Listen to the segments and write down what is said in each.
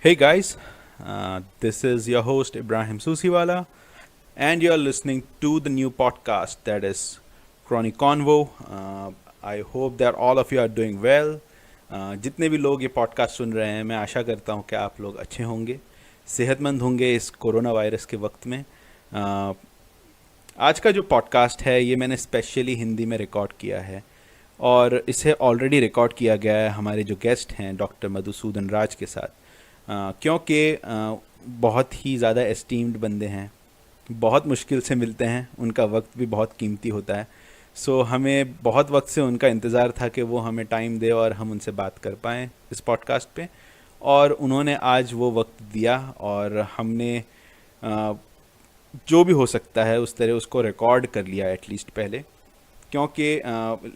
Hey guys, this is your host Ibrahim Susiwala, and you're listening to the new podcast that is Chronic Convo. I hope that all of you are doing well. जितने भी लोग ये podcast सुन रहे हैं, मैं आशा करता हूँ कि आप लोग अच्छे होंगे, सेहतमंद होंगे इस कोरोना वायरस के वक्त में। आज का जो पॉडकास्ट है ये मैंने स्पेशली हिंदी में रिकॉर्ड किया है और इसे ऑलरेडी रिकॉर्ड किया गया है हमारे जो गेस्ट हैं डॉक्टर मधुसूदन राज के साथ। क्योंकि बहुत ही ज़्यादा एस्टीम्ड बंदे हैं, बहुत मुश्किल से मिलते हैं, उनका वक्त भी बहुत कीमती होता है। सो हमें बहुत वक्त से उनका इंतज़ार था कि वो हमें टाइम दे और हम उनसे बात कर पाएँ इस पॉडकास्ट पे, और उन्होंने आज वो वक्त दिया और हमने जो भी हो सकता है उस तरह उसको रिकॉर्ड कर लिया एटलीस्ट पहले, क्योंकि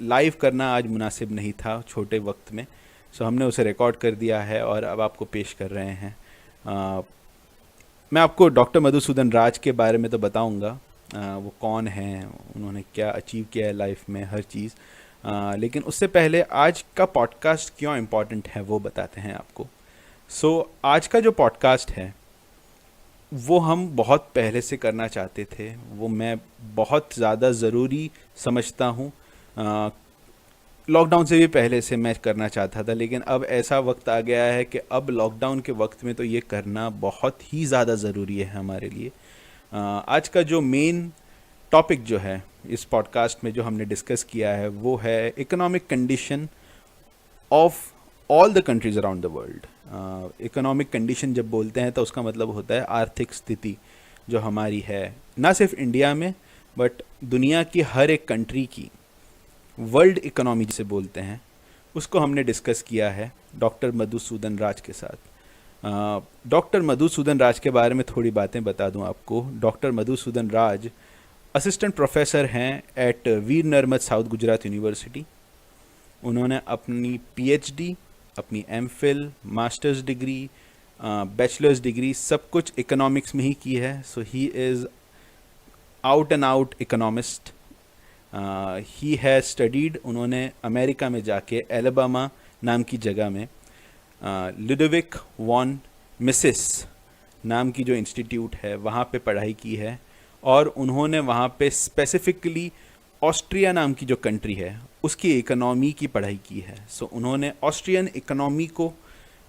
लाइव करना आज मुनासिब नहीं था छोटे वक्त में। सो हमने उसे रिकॉर्ड कर दिया है और अब आपको पेश कर रहे हैं। मैं आपको डॉक्टर मधुसूदन राज के बारे में तो बताऊंगा, वो कौन हैं, उन्होंने क्या अचीव किया है लाइफ में, हर चीज़। लेकिन उससे पहले आज का पॉडकास्ट क्यों इम्पोर्टेंट है वो बताते हैं आपको। आज का जो पॉडकास्ट है वो हम बहुत पहले से करना चाहते थे, वो मैं बहुत ज़्यादा ज़रूरी समझता हूँ। लॉकडाउन से भी पहले से मैं करना चाहता था, लेकिन अब ऐसा वक्त आ गया है कि अब लॉकडाउन के वक्त में तो ये करना बहुत ही ज़्यादा ज़रूरी है हमारे लिए। आज का जो मेन टॉपिक जो है इस पॉडकास्ट में जो हमने डिस्कस किया है वो है economic condition of all the countries around the world. Economic condition जब बोलते हैं तो उसका मतलब होता है आर्थिक स्थिति जो हमारी है, ना सिर्फ इंडिया में बट दुनिया की हर एक कंट्री की। वर्ल्ड इकोनॉमी जिसे बोलते हैं उसको हमने डिस्कस किया है डॉक्टर मधुसूदन राज के साथ। डॉक्टर मधुसूदन राज के बारे में थोड़ी बातें बता दूं आपको। Doctor Madhusudan Raj assistant professor हैं at Veer Narmad south Gujarat university. उन्होंने अपनी पीएचडी, अपनी MPhil, master's degree, bachelor's degree सब कुछ इकोनॉमिक्स में ही की है। So he is out and out economist. He has studied, उन्होंने अमेरिका में जाके एलबामा नाम की जगह में लुडोविक वॉन मिसेस नाम की जो इंस्टीट्यूट है वहाँ पे पढ़ाई की है, और उन्होंने वहाँ पे स्पेसिफिकली ऑस्ट्रिया नाम की जो कंट्री है उसकी इकोनॉमी की पढ़ाई की है। सो उन्होंने ऑस्ट्रियन इकोनॉमी को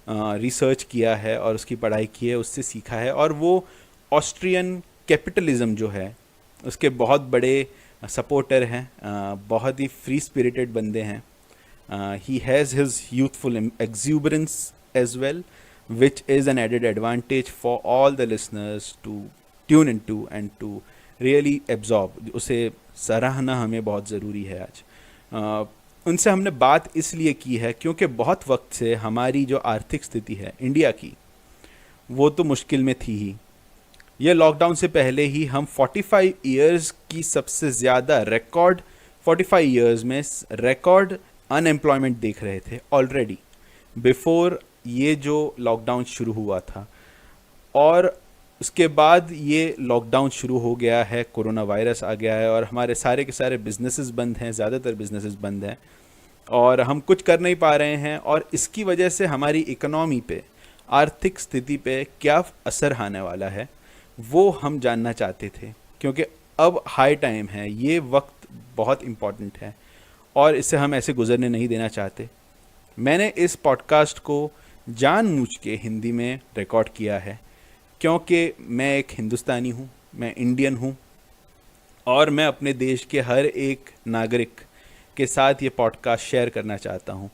रिसर्च किया है और उसकी पढ़ाई की है, उससे सीखा है, और वो ऑस्ट्रियन कैपिटलिज्म जो है उसके बहुत बड़े सपोर्टर हैं। बहुत ही फ्री स्पिरिटेड बंदे हैं। He has his youthful exuberance as well, which is an added advantage for all the listeners to tune into and to really absorb। उसे सराहना हमें बहुत ज़रूरी है आज। उनसे हमने बात इसलिए की है क्योंकि बहुत वक्त से हमारी जो आर्थिक स्थिति है इंडिया की वो तो मुश्किल में थी ही। ये लॉकडाउन से पहले ही हम 45 इयर्स की सबसे ज़्यादा रिकॉर्ड 45 इयर्स में रिकॉर्ड अनएम्प्लॉयमेंट देख रहे थे ऑलरेडी बिफोर ये जो लॉकडाउन शुरू हुआ था। और उसके बाद ये लॉकडाउन शुरू हो गया है, कोरोना वायरस आ गया है और हमारे सारे के सारे बिजनेसेस बंद हैं, ज़्यादातर बिजनेसेस बंद हैं और हम कुछ कर नहीं पा रहे हैं। और इसकी वजह से हमारी इकोनॉमी पे, आर्थिक स्थिति पे क्या असर आने वाला है वो हम जानना चाहते थे, क्योंकि अब हाई टाइम है, ये वक्त बहुत इम्पॉर्टेंट है और इसे हम ऐसे गुजरने नहीं देना चाहते। मैंने इस पॉडकास्ट को जानबूझ के हिंदी में रिकॉर्ड किया है क्योंकि मैं एक हिंदुस्तानी हूँ, मैं इंडियन हूँ, और मैं अपने देश के हर एक नागरिक के साथ ये पॉडकास्ट शेयर करना चाहता हूँ,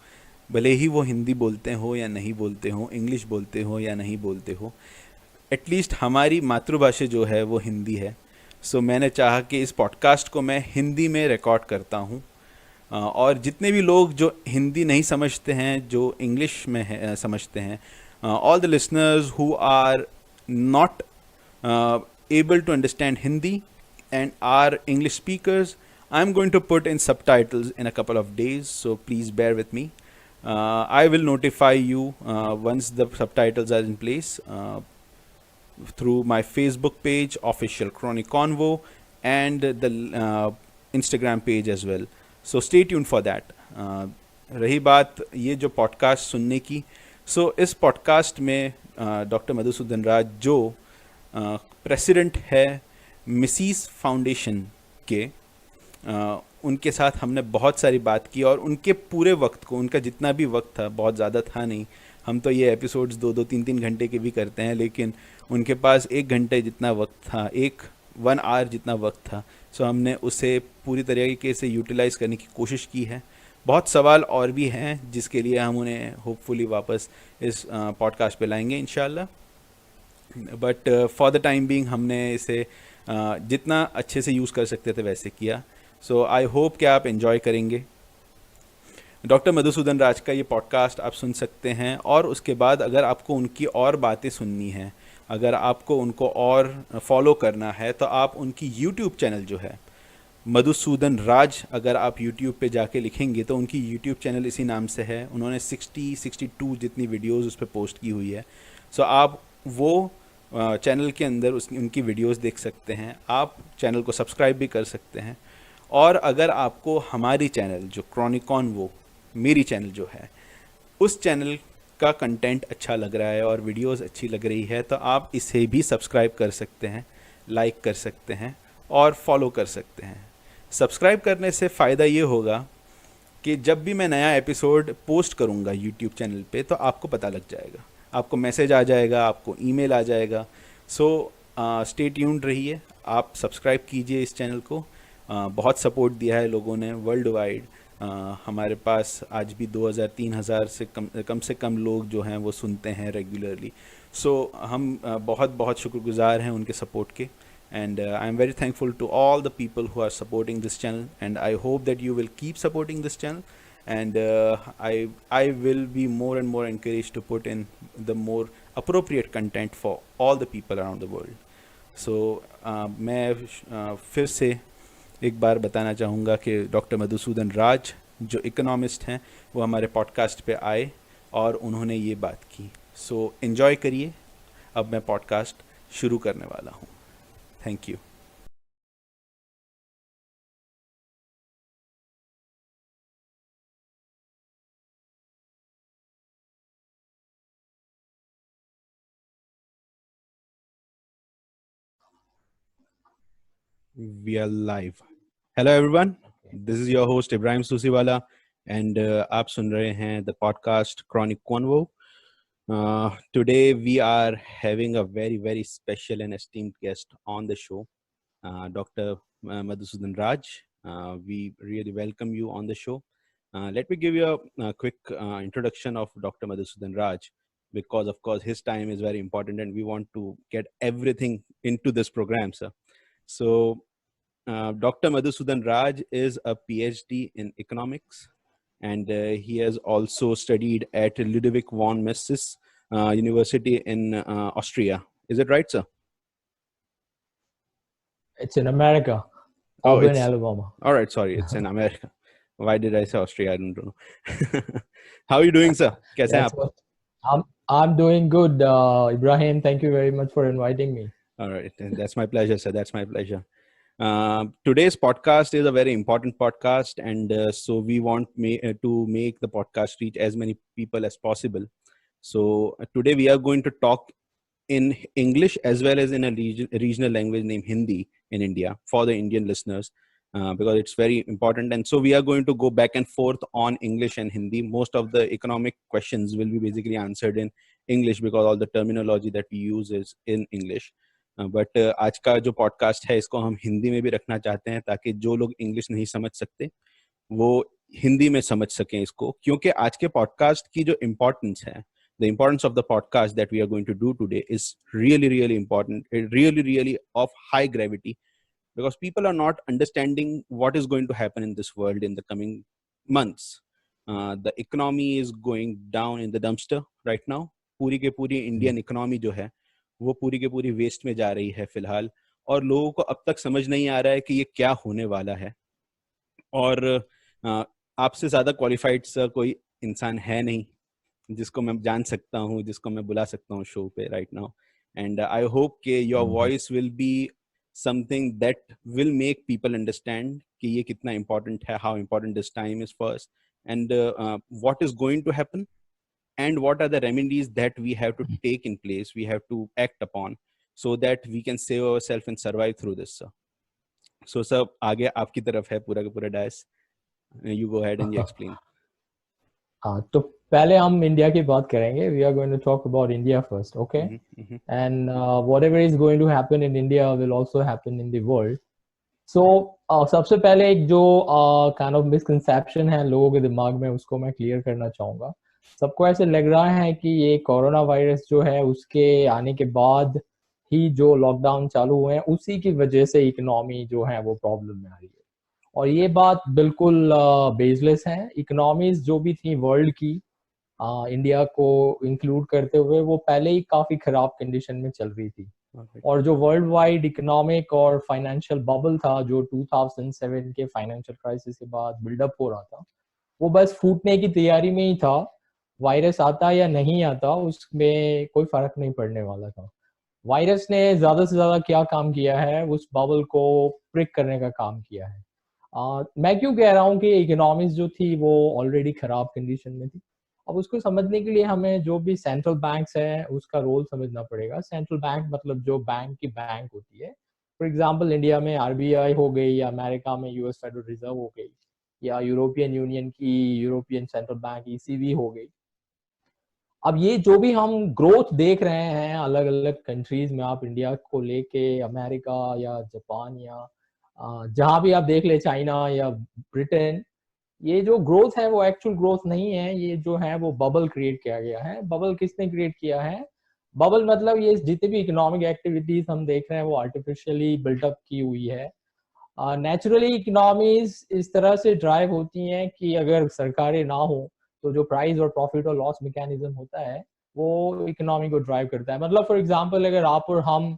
भले ही वो हिंदी बोलते हो या नहीं बोलते हो, इंग्लिश बोलते हो या नहीं बोलते हो, एटलीस्ट हमारी मातृभाषा जो है वो हिंदी है। सो मैंने चाहा कि इस पॉडकास्ट को मैं हिंदी में रिकॉर्ड करता हूँ, और जितने भी लोग जो हिंदी नहीं समझते हैं, जो इंग्लिश में समझते हैं, all the listeners who are not able to understand Hindi and are English speakers, I'm going to put in subtitles in a couple of days, so please bear with me. I will notify you once the subtitles are in place through my Facebook page, Official Chronic Convo, and the Instagram page as well. So stay tuned for that. रही बात ये जो podcast सुनने की, सो इस podcast में doctor Madhusudan राज जो president है मिसीस फाउंडेशन के, उनके साथ हमने बहुत सारी बात की और उनके पूरे वक्त को, उनका जितना भी वक्त था, बहुत ज़्यादा था नहीं, हम तो ये एपिसोड्स 2-2 3-3 घंटे के भी करते हैं, लेकिन उनके पास 1 घंटे जितना वक्त था, 1 आवर जितना वक्त था। सो हमने उसे पूरी तरीके से यूटिलाइज़ करने की कोशिश की है। बहुत सवाल और भी हैं जिसके लिए हम उन्हें होपफुली वापस इस पॉडकास्ट पे लाएंगे इंशाल्लाह। But for the time being हमने इसे जितना अच्छे से यूज़ कर सकते थे वैसे किया। सो आई होप कि आप एंजॉय करेंगे। डॉक्टर मधुसूदन राज का ये पॉडकास्ट आप सुन सकते हैं, और उसके बाद अगर आपको उनकी और बातें सुननी हैं, अगर आपको उनको और फॉलो करना है, तो आप उनकी यूट्यूब चैनल जो है मधुसूदन राज, अगर आप यूट्यूब पे जाके लिखेंगे तो उनकी यूट्यूब चैनल इसी नाम से है। उन्होंने 62 जितनी वीडियोस उस पर पोस्ट की हुई है। सो आप वो चैनल के अंदर उनकी वीडियोस देख सकते हैं। आप चैनल को सब्सक्राइब भी कर सकते हैं। और अगर आपको हमारी चैनल जो क्रॉनिकॉन, वो मेरी चैनल जो है, उस चैनल का कंटेंट अच्छा लग रहा है और वीडियोस अच्छी लग रही है, तो आप इसे भी सब्सक्राइब कर सकते हैं, लाइक कर सकते हैं और फॉलो कर सकते हैं। सब्सक्राइब करने से फ़ायदा ये होगा कि जब भी मैं नया एपिसोड पोस्ट करूँगा यूट्यूब चैनल पे, तो आपको पता लग जाएगा, आपको मैसेज आ जाएगा, आपको ईमेल आ जाएगा। सो स्टे ट्यून्ड रहिए, आप सब्सक्राइब कीजिए इस चैनल को। बहुत सपोर्ट दिया है लोगों ने वर्ल्ड वाइड। हमारे पास आज भी 2000-3000 से कम लोग जो हैं वो सुनते हैं रेगुलरली। सो हम बहुत बहुत शुक्रगुजार हैं उनके सपोर्ट के। And I am very thankful to all the people who are supporting this channel, and I hope that you will keep supporting this channel. And I will be more and more encouraged to put in the more appropriate content for all the people around the world. So मैं फिर से एक बार बताना चाहूँगा कि doctor Madhusudan राज जो economist हैं, वो हमारे पॉडकास्ट पे आए और उन्होंने ये बात की। सो एंजॉय करिए। अब मैं पॉडकास्ट शुरू करने वाला हूँ। Thank you. We are live. Hello everyone. Okay. This is your host Ibrahim Susiwala, and आप सुन रहे हैं the podcast Chronic Convo. Today we are having a very special and esteemed guest on the show, Dr. Madhusudan Raj. We really welcome you on the show. Let me give you a quick introduction of Dr. Madhusudan Raj, because of course his time is very important and we want to get everything into this program, sir. So Dr. Madhusudan Raj is a PhD in economics, and he has also studied at Ludwig von Mises University in Austria. Is it right, sir? It's in America, Oh, Auburn, it's Alabama. all right. Sorry, it's in America. Why did I say Austria? I don't know. How are you doing, sir? कैसे हैं That's आप? what I'm doing good. Ibrahim, thank you very much for inviting me. All right, and that's my pleasure, sir. That's my pleasure. Today's podcast is a very important podcast, and so we want to make the podcast reach as many people as possible. So today we are going to talk in English as well as in a regional language named Hindi in India for the Indian listeners, because it's very important. And so we are going to go back and forth on English and Hindi. Most of the economic questions will be basically answered in English because all the terminology that we use is in English. But आज का जो podcast है इसको हम हिंदी में भी रखना चाहते हैं, ताकि जो लोग इंग्लिश नहीं समझ सकते वो हिंदी में समझ सकें इसको, क्योंकि आज के पॉडकास्ट की जो इम्पोर्टेंस है, the importance of the podcast that we are going to do today is really important. It really of high gravity, because people are not understanding what is going to happen in this world in the coming months. The economy is going down in the dumpster right now. पूरी के पूरी Indian economy जो है वो पूरी के पूरी waste में जा रही है फिलहाल, और लोगों को अब तक समझ नहीं आ रहा है कि ये क्या होने वाला है। और आपसे ज़्यादा क्वालिफाइड सर कोई इंसान है नहीं जिसको मैं जान सकता हूँ, जिसको मैं बुला सकता हूँ शो पे right now. And I hope के your voice will be something that will make people understand कि ये कितना इम्पोर्टेंट है, how important this time is first, and what is going to happen and what are the remedies that we have to take in place, we have to act upon, so that we can save ourselves and survive through this, sir. So sir, आगे आपकी तरफ है पूरा का पूरा DISE, you go ahead and you explain. हाँ, तो पहले हम इंडिया की बात करेंगे. We are going to talk about India first, okay? And whatever is going to happen in India will also happen in the world. So सबसे पहले एक जो kind of misconception है लोगों के दिमाग में, उसको मैं क्लियर करना चाहूँगा. सबको ऐसे लग रहा है कि ये कोरोना वायरस जो है उसके आने के बाद ही जो लॉकडाउन चालू हुए हैं उसी की वजह से इकोनॉमी जो है वो प्रॉब्लम में आ रही है, और ये बात बिल्कुल बेसलेस है. इकोनॉमीज जो भी थी वर्ल्ड की, इंडिया को इंक्लूड करते हुए, वो पहले ही काफी खराब कंडीशन में चल रही थी. और जो वर्ल्ड वाइड इकोनॉमिक और फाइनेंशियल बबल था जो 2007 के फाइनेंशियल क्राइसिस के बाद बिल्डअप हो रहा था, वो बस फूटने की तैयारी में ही था. वायरस आता या नहीं आता उसमें कोई फर्क नहीं पड़ने वाला था. वायरस ने ज्यादा से ज्यादा क्या काम किया है, उस बबल को प्रिक करने का काम किया है. मैं क्यों कह रहा हूँ कि इकोनॉमिक्स जो थी वो ऑलरेडी खराब कंडीशन में थी. अब उसको समझने के लिए हमें जो भी सेंट्रल बैंक्स है उसका रोल समझना पड़ेगा. सेंट्रल बैंक मतलब जो बैंक की बैंक होती है. फॉर एग्जांपल इंडिया में आरबीआई हो गई, या अमेरिका में यूएस फेडरल रिजर्व हो गई, या यूरोपियन यूनियन की यूरोपियन सेंट्रल बैंक ईसीबी हो गई. अब ये जो भी हम ग्रोथ देख रहे हैं अलग अलग कंट्रीज में, आप इंडिया को लेके अमेरिका या जापान या जहां भी आप देख ले, चाइना या ब्रिटेन, ये जो ग्रोथ है वो एक्चुअल ग्रोथ नहीं है. ये जो है वो बबल क्रिएट किया गया है. बबल किसने क्रिएट किया है? बबल मतलब ये जितनी भी इकोनॉमिक एक्टिविटीज हम देख रहे हैं वो आर्टिफिशियली बिल्टअप की हुई है. नेचुरली इकोनॉमीज इस तरह से ड्राइव होती हैं कि अगर सरकारें ना हो तो जो प्राइस और प्रॉफिट और लॉस मैकेनिज्म होता है वो इकोनॉमी को ड्राइव करता है. मतलब फॉर एग्जांपल अगर आप और हम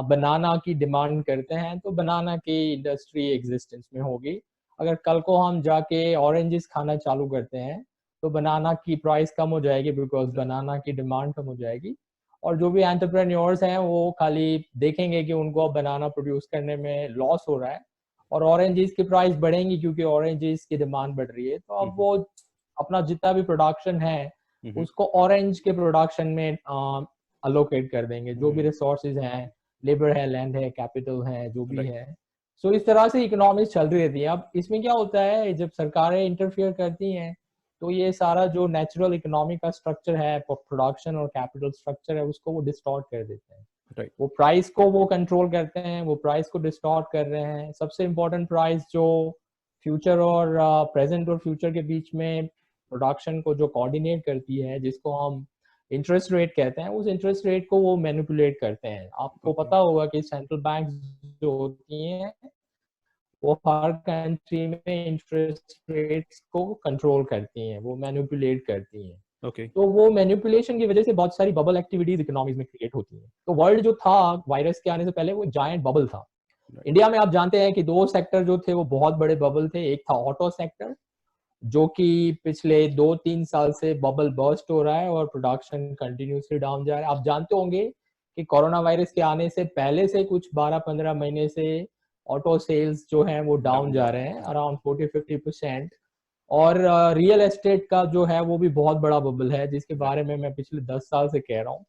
बनाना की डिमांड करते हैं तो बनाना की इंडस्ट्री एग्जिस्टेंस में होगी. अगर कल को हम जाके ऑरेंजेस खाना चालू करते हैं तो बनाना की प्राइस कम हो जाएगी, बिकॉज बनाना की डिमांड कम हो जाएगी. और जो भी एंटरप्रेन्योर्स हैं वो खाली देखेंगे कि उनको अब बनाना प्रोड्यूस करने में लॉस हो रहा है, और ऑरेंजेस की प्राइस बढ़ेंगी क्योंकि ऑरेंजेस की डिमांड बढ़ रही है. तो अब वो अपना जितना भी प्रोडक्शन है उसको ऑरेंज के प्रोडक्शन में अलोकेट कर देंगे. जो भी रिसोर्सेज हैं, लेबर है, लैंड है, कैपिटल है, जो भी है. सो इस तरह से इकोनॉमिक्स चल रही रहती है. अब इसमें क्या होता है, जब सरकारें इंटरफियर करती हैं तो ये सारा जो नेचुरल इकोनॉमी का स्ट्रक्चर है, प्रोडक्शन और कैपिटल स्ट्रक्चर है, उसको वो डिस्टॉर्ट कर देते हैं. Right. वो प्राइस को वो कंट्रोल करते हैं, वो प्राइस को डिस्टॉर्ट कर रहे हैं. सबसे इम्पोर्टेंट प्राइस जो फ्यूचर और प्रेजेंट और फ्यूचर के बीच में प्रोडक्शन को जो कोऑर्डिनेट करती है, जिसको हम इंटरेस्ट रेट कहते हैं, उस इंटरेस्ट रेट को वो मैनिपुलेट करते हैं. आपको पता होगा कि सेंट्रल बैंक जो होती हैं वो हर कंट्री में इंटरेस्ट रेट्स को कंट्रोल करती हैं, वो मैनिपुलेट करती हैं. Okay. तो वो मैनिपुलेशन की वजह से बहुत सारी बबल एक्टिविटीज इकोनॉमीज में क्रिएट होती हैं. तो वर्ल्ड जो था वायरस के आने से पहले वो जायंट बबल था. इंडिया में आप जानते हैं कि दो सेक्टर जो थे वो बहुत बड़े बबल थे. एक था ऑटो सेक्टर, जो कि पिछले 2-3 साल से बबल बर्स्ट हो रहा है और प्रोडक्शन कंटिन्यूसली डाउन जा रहा है. आप जानते होंगे कि कोरोना वायरस के आने से पहले से कुछ 12-15 महीने से ऑटो सेल्स जो हैं वो डाउन जा रहे हैं, अराउंड 40-50%. और रियल एस्टेट का जो है वो भी बहुत बड़ा बबल है, जिसके बारे में मैं पिछले 10 साल से कह रहा हूँ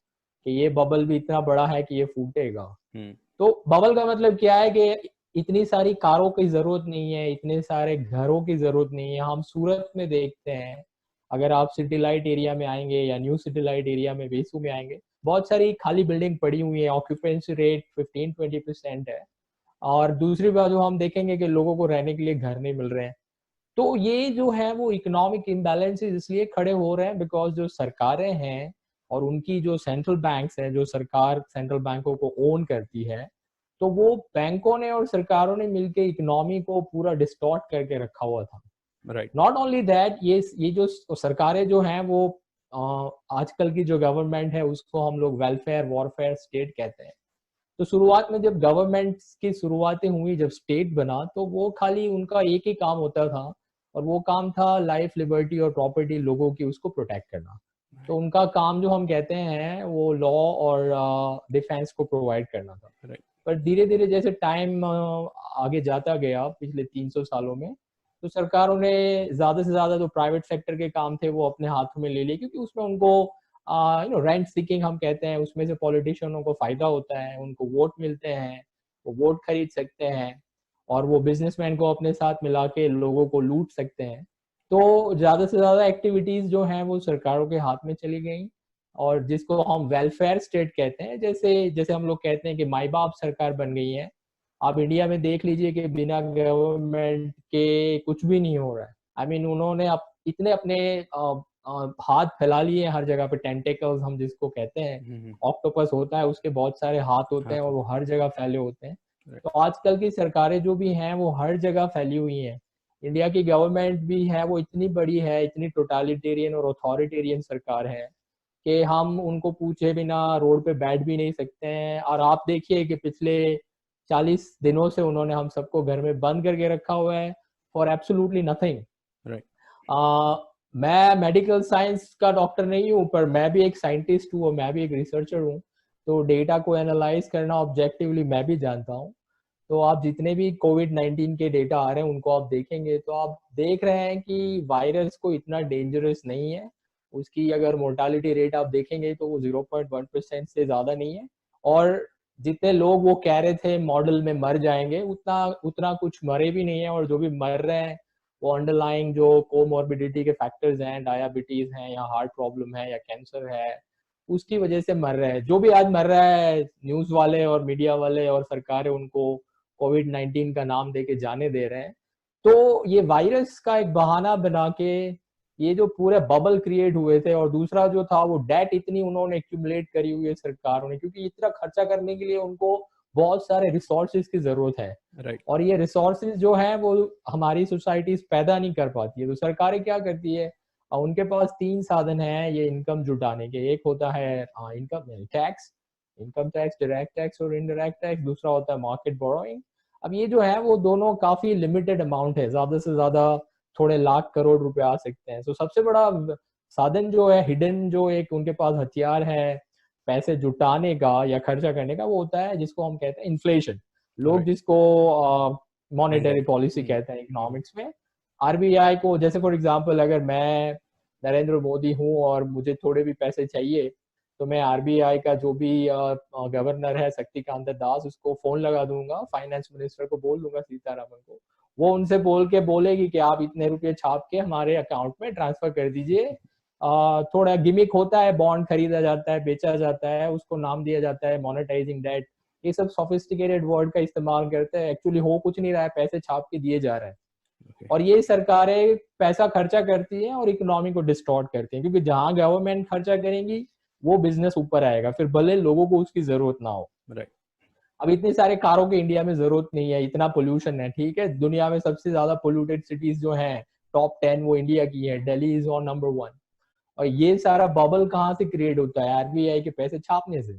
कि ये बबल भी इतना बड़ा है कि ये फूटेगा. तो बबल का मतलब क्या है कि इतनी सारी कारों की जरूरत नहीं है, इतने सारे घरों की जरूरत नहीं है. हम सूरत में देखते हैं, अगर आप सिटी लाइट एरिया में आएंगे या न्यू सिटी लाइट एरिया में वेसू में आएंगे, बहुत सारी खाली बिल्डिंग पड़ी हुई है. ऑक्यूपेंसी रेट 15-20% है. और दूसरी बात जो हम देखेंगे कि लोगों को रहने के लिए घर नहीं मिल रहे हैं. तो ये जो है वो इकोनॉमिक इम्बैलेंसेस इसलिए खड़े हो रहे हैं बिकॉज जो सरकारें हैं और उनकी जो सेंट्रल बैंक्स हैं, जो सरकार सेंट्रल बैंकों को ओन करती है, तो वो बैंकों ने और सरकारों ने मिलकर इकोनॉमी को पूरा डिस्टॉर्ट करके रखा हुआ था. Right. नॉट ओनली दैट, ये जो सरकारें जो हैं वो आजकल की जो गवर्नमेंट है उसको हम लोग वेलफेयर वॉरफेयर स्टेट कहते हैं. तो शुरुआत में जब गवर्नमेंट की शुरुआतें हुई, जब स्टेट बना, तो वो खाली उनका एक ही काम होता था, और वो काम था लाइफ, लिबर्टी और प्रॉपर्टी लोगों की, उसको प्रोटेक्ट करना. तो उनका काम जो हम कहते हैं वो लॉ और डिफेंस को प्रोवाइड करना था. Right. पर धीरे धीरे जैसे टाइम आगे जाता गया पिछले 300 सालों में, तो सरकारों ने ज्यादा से ज्यादा जो प्राइवेट सेक्टर के काम थे वो अपने हाथों में ले लिए, क्योंकि उसमें उनको रेंट सीकिंग हम कहते हैं, उसमें से पॉलिटिशियनों को फायदा होता है, उनको वोट मिलते हैं, वो वोट खरीद सकते हैं और वो बिजनेसमैन को अपने साथ मिला के लोगों को लूट सकते हैं। तो ज्यादा से ज्यादा एक्टिविटीज जो हैं वो सरकारों के हाथ में चली गई, और जिसको हम वेलफेयर स्टेट कहते हैं, जैसे जैसे हम लोग कहते हैं कि माई बाप सरकार बन गई है। आप इंडिया में देख लीजिए कि बिना गवर्नमेंट के कुछ भी नहीं हो रहा है। आई मीन उन्होंने इतने अपने हाथ फैला लिए हर जगह पे, टेंटेकल्स हम जिसको कहते हैं, ऑक्टोपस होता है उसके बहुत सारे हाथ होते हैं और वो हर जगह फैले होते हैं। तो आजकल की सरकारें जो भी हैं वो हर जगह फैली हुई हैं। इंडिया की गवर्नमेंट भी है वो इतनी बड़ी है, इतनी टोटालिटेरियन और अथॉरिटेरियन सरकार है कि हम उनको पूछे बिना रोड पे बैठ भी नहीं सकते हैं। और आप देखिए कि पिछले 40 दिनों से उन्होंने हम सबको घर में बंद करके रखा हुआ है फॉर एब्सोल्युटली नथिंग। मैं मेडिकल साइंस का डॉक्टर नहीं हूँ, पर मैं भी एक साइंटिस्ट हूँ और मैं भी एक रिसर्चर हूँ, तो डेटा को एनालाइज करना ऑब्जेक्टिवली मैं भी जानता हूँ। तो आप जितने भी कोविड-19 के डेटा आ रहे हैं उनको आप देखेंगे तो आप देख रहे हैं कि वायरस को इतना डेंजरस नहीं है। उसकी अगर मोर्टालिटी रेट आप देखेंगे तो वो 0.1% से ज्यादा नहीं है, और जितने लोग वो कह रहे थे मॉडल में मर जाएंगे उतना उतना कुछ मरे भी नहीं है। और जो भी मर रहे हैं वो अंडरलाइंग जो कोमॉर्बिडिटी के फैक्टर्स हैं, डायबिटीज हैं या हार्ट प्रॉब्लम है या कैंसर है, उसकी वजह से मर रहे हैं। जो भी आज मर रहा है, न्यूज वाले और मीडिया वाले और सरकारें उनको कोविड-19 का नाम देके जाने दे रहे हैं। तो ये वायरस का एक बहाना बना के ये जो पूरे बबल क्रिएट हुए थे, और दूसरा जो था वो डेट इतनी उन्होंने एक्यूमुलेट करी हुई है सरकारों ने, क्योंकि इतना खर्चा करने के लिए उनको बहुत सारे रिसोर्सेज की जरूरत है। और ये रिसोर्सेज जो है वो हमारी सोसाइटीज पैदा नहीं कर पाती है। तो सरकारें क्या करती है, उनके पास 3 साधन हैं ये इनकम जुटाने के। एक होता है income tax, income tax, direct tax और इनडायरेक्ट टैक्स। दूसरा होता है मार्केट बोरोइंग। अब ये जो है वो दोनों काफी लिमिटेड अमाउंट है, ज्यादा से ज्यादा थोड़े लाख करोड़ रुपए आ सकते हैं। तो सबसे बड़ा साधन जो है हिडन, जो एक उनके पास हथियार है पैसे जुटाने का या खर्चा करने का, वो होता है जिसको हम कहते हैं इन्फ्लेशन। लोग जिसको मॉनेटरी पॉलिसी कहते हैं इकोनॉमिक्स में। आरबीआई को, जैसे फॉर एग्जांपल अगर मैं नरेंद्र मोदी हूं और मुझे थोड़े भी पैसे चाहिए, तो मैं आरबीआई का जो भी गवर्नर है शक्तिकांत दास, उसको फोन लगा दूंगा, फाइनेंस मिनिस्टर को बोल दूंगा, सीतारामन को, वो उनसे बोल के बोलेगी कि आप इतने रुपए छाप के हमारे अकाउंट में ट्रांसफर कर दीजिए। थोड़ा गिमिक होता है, बॉन्ड खरीदा जाता है, बेचा जाता है, उसको नाम दिया जाता है मोनेटाइजिंग डेट। ये सब सोफिस्टिकेटेड वर्ड का इस्तेमाल करते हैं, एक्चुअली हो कुछ नहीं रहा है, पैसे छाप के दिए जा रहे हैं। और ये सरकारें पैसा खर्चा करती हैं और इकोनॉमी को डिस्टॉर्ट करती हैं, क्योंकि जहां गवर्नमेंट खर्चा करेंगी वो बिजनेस ऊपर आएगा, फिर भले लोगों को उसकी जरूरत ना हो। अब इतने सारे कारों की इंडिया में जरूरत नहीं है, इतना पोल्यूशन है, ठीक है, दुनिया में सबसे ज्यादा पोल्यूटेड सिटीज जो हैं टॉप 10 वो इंडिया की है, दिल्ली इज ऑन नंबर 1। और ये सारा बबल कहाँ से क्रिएट होता है? आरबीआई के पैसे छापने से,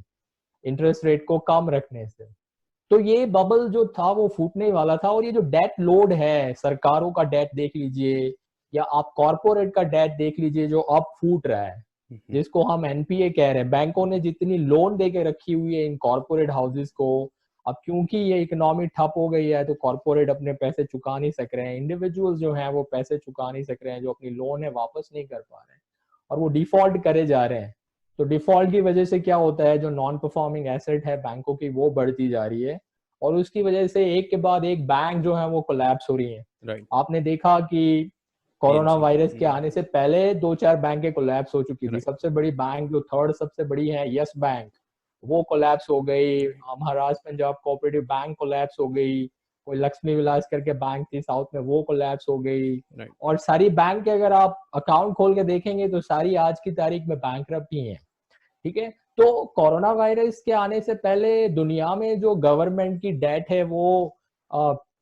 इंटरेस्ट रेट को कम रखने से। तो ये बबल जो था वो फूटने वाला था। और ये जो डेट लोड है, सरकारों का डेट देख लीजिए या आप कॉर्पोरेट का डेट देख लीजिए जो अब फूट रहा है, जिसको हम एनपीए कह रहे हैं। बैंकों ने जितनी लोन दे के रखी हुई है इन कॉर्पोरेट हाउसेस को, अब क्योंकि ये इकोनॉमी ठप हो गई है तो कॉर्पोरेट अपने पैसे चुका नहीं सक रहे हैं, इंडिविजुअल्स जो हैं वो पैसे चुका नहीं सक रहे हैं, जो अपनी लोन है वापस नहीं कर पा रहे हैं और वो डिफॉल्ट करे जा रहे हैं। तो डिफॉल्ट की वजह से क्या होता है, जो नॉन परफॉर्मिंग एसेट है बैंकों की वो बढ़ती जा रही है, और उसकी वजह से एक के बाद एक बैंक जो है वो कोलैप्स हो रही है। आपने देखा कि कोरोना वायरस के आने से पहले 2-4 बैंकें कोलैप्स हो चुकी थी। सबसे बड़ी बैंक जो थर्ड सबसे बड़ी है यस बैंक, वो कोलैप्स हो गई। Maharashtra Punjab cooperative bank collapse हो गई। कोई लक्ष्मी विलास करके बैंक थी साउथ में, वो कोलैप्स हो गई। और सारी बैंक के अगर आप अकाउंट खोल के देखेंगे तो सारी आज की तारीख में बैंकरप्ट ही है, ठीक है। तो कोरोना वायरस के आने से पहले दुनिया में जो गवर्नमेंट की डेट है वो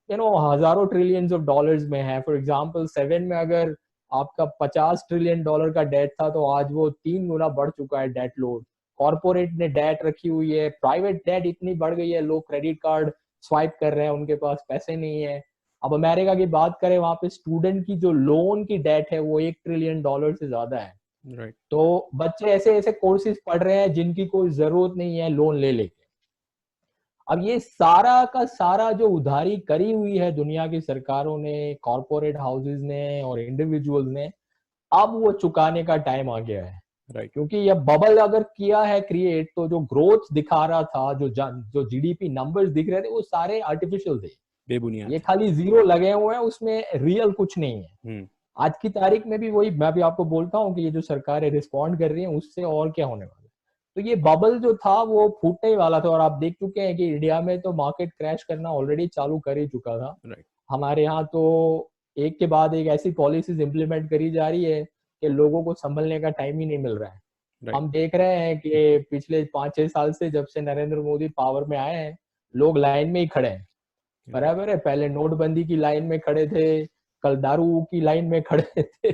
हजारों ट्रिलियंस ऑफ डॉलर्स में है। फॉर एग्जांपल 7 में अगर आपका 50 ट्रिलियन डॉलर का डेट था तो आज वो 3 गुना बढ़ चुका है डेट लोड। कॉर्पोरेट ने डेट रखी हुई है, प्राइवेट डेट इतनी बढ़ गई है, लोग क्रेडिट कार्ड स्वाइप कर रहे हैं, उनके पास पैसे नहीं है। अब अमेरिका की बात करें, वहां पे स्टूडेंट की जो लोन की डेट है वो 1 ट्रिलियन डॉलर से ज्यादा है। तो बच्चे ऐसे ऐसे कोर्सेज पढ़ रहे हैं जिनकी कोई जरूरत नहीं है लोन ले लेके। अब ये सारा का सारा जो उधारी करी हुई है दुनिया की सरकारों ने, कॉर्पोरेट हाउसेस ने और इंडिविजुअल्स ने, अब वो चुकाने का टाइम आ गया है। राइट। क्योंकि ये बबल अगर किया है क्रिएट, तो जो ग्रोथ दिखा रहा था, जो जीडीपी नंबर्स दिख रहे थे, वो सारे आर्टिफिशियल थे। बेबुनियाद। ये खाली जीरो लगे हुए हैं, उसमें रियल कुछ नहीं है। आज की तारीख में भी वही मैं भी आपको बोलता हूँ कि ये जो सरकारें रिस्पॉन्ड कर रही हैं, उससे और क्या होने वाला है। तो ये बबल जो था वो फूटने वाला था, और आप देख चुके हैं कि इंडिया में तो मार्केट क्रैश करना ऑलरेडी चालू कर ही चुका था। राइट। हमारे यहाँ तो एक के बाद एक ऐसी पॉलिसीज इंप्लीमेंट करी जा रही है कि लोगों को संभलने का टाइम ही नहीं मिल रहा है। राइट। हम देख रहे हैं कि पिछले 5-6 साल से जब से नरेंद्र मोदी पावर में आए हैं, लोग लाइन में ही खड़े हैं। बराबर है, पहले नोटबंदी की लाइन में खड़े थे, कल दारू की लाइन में खड़े थे।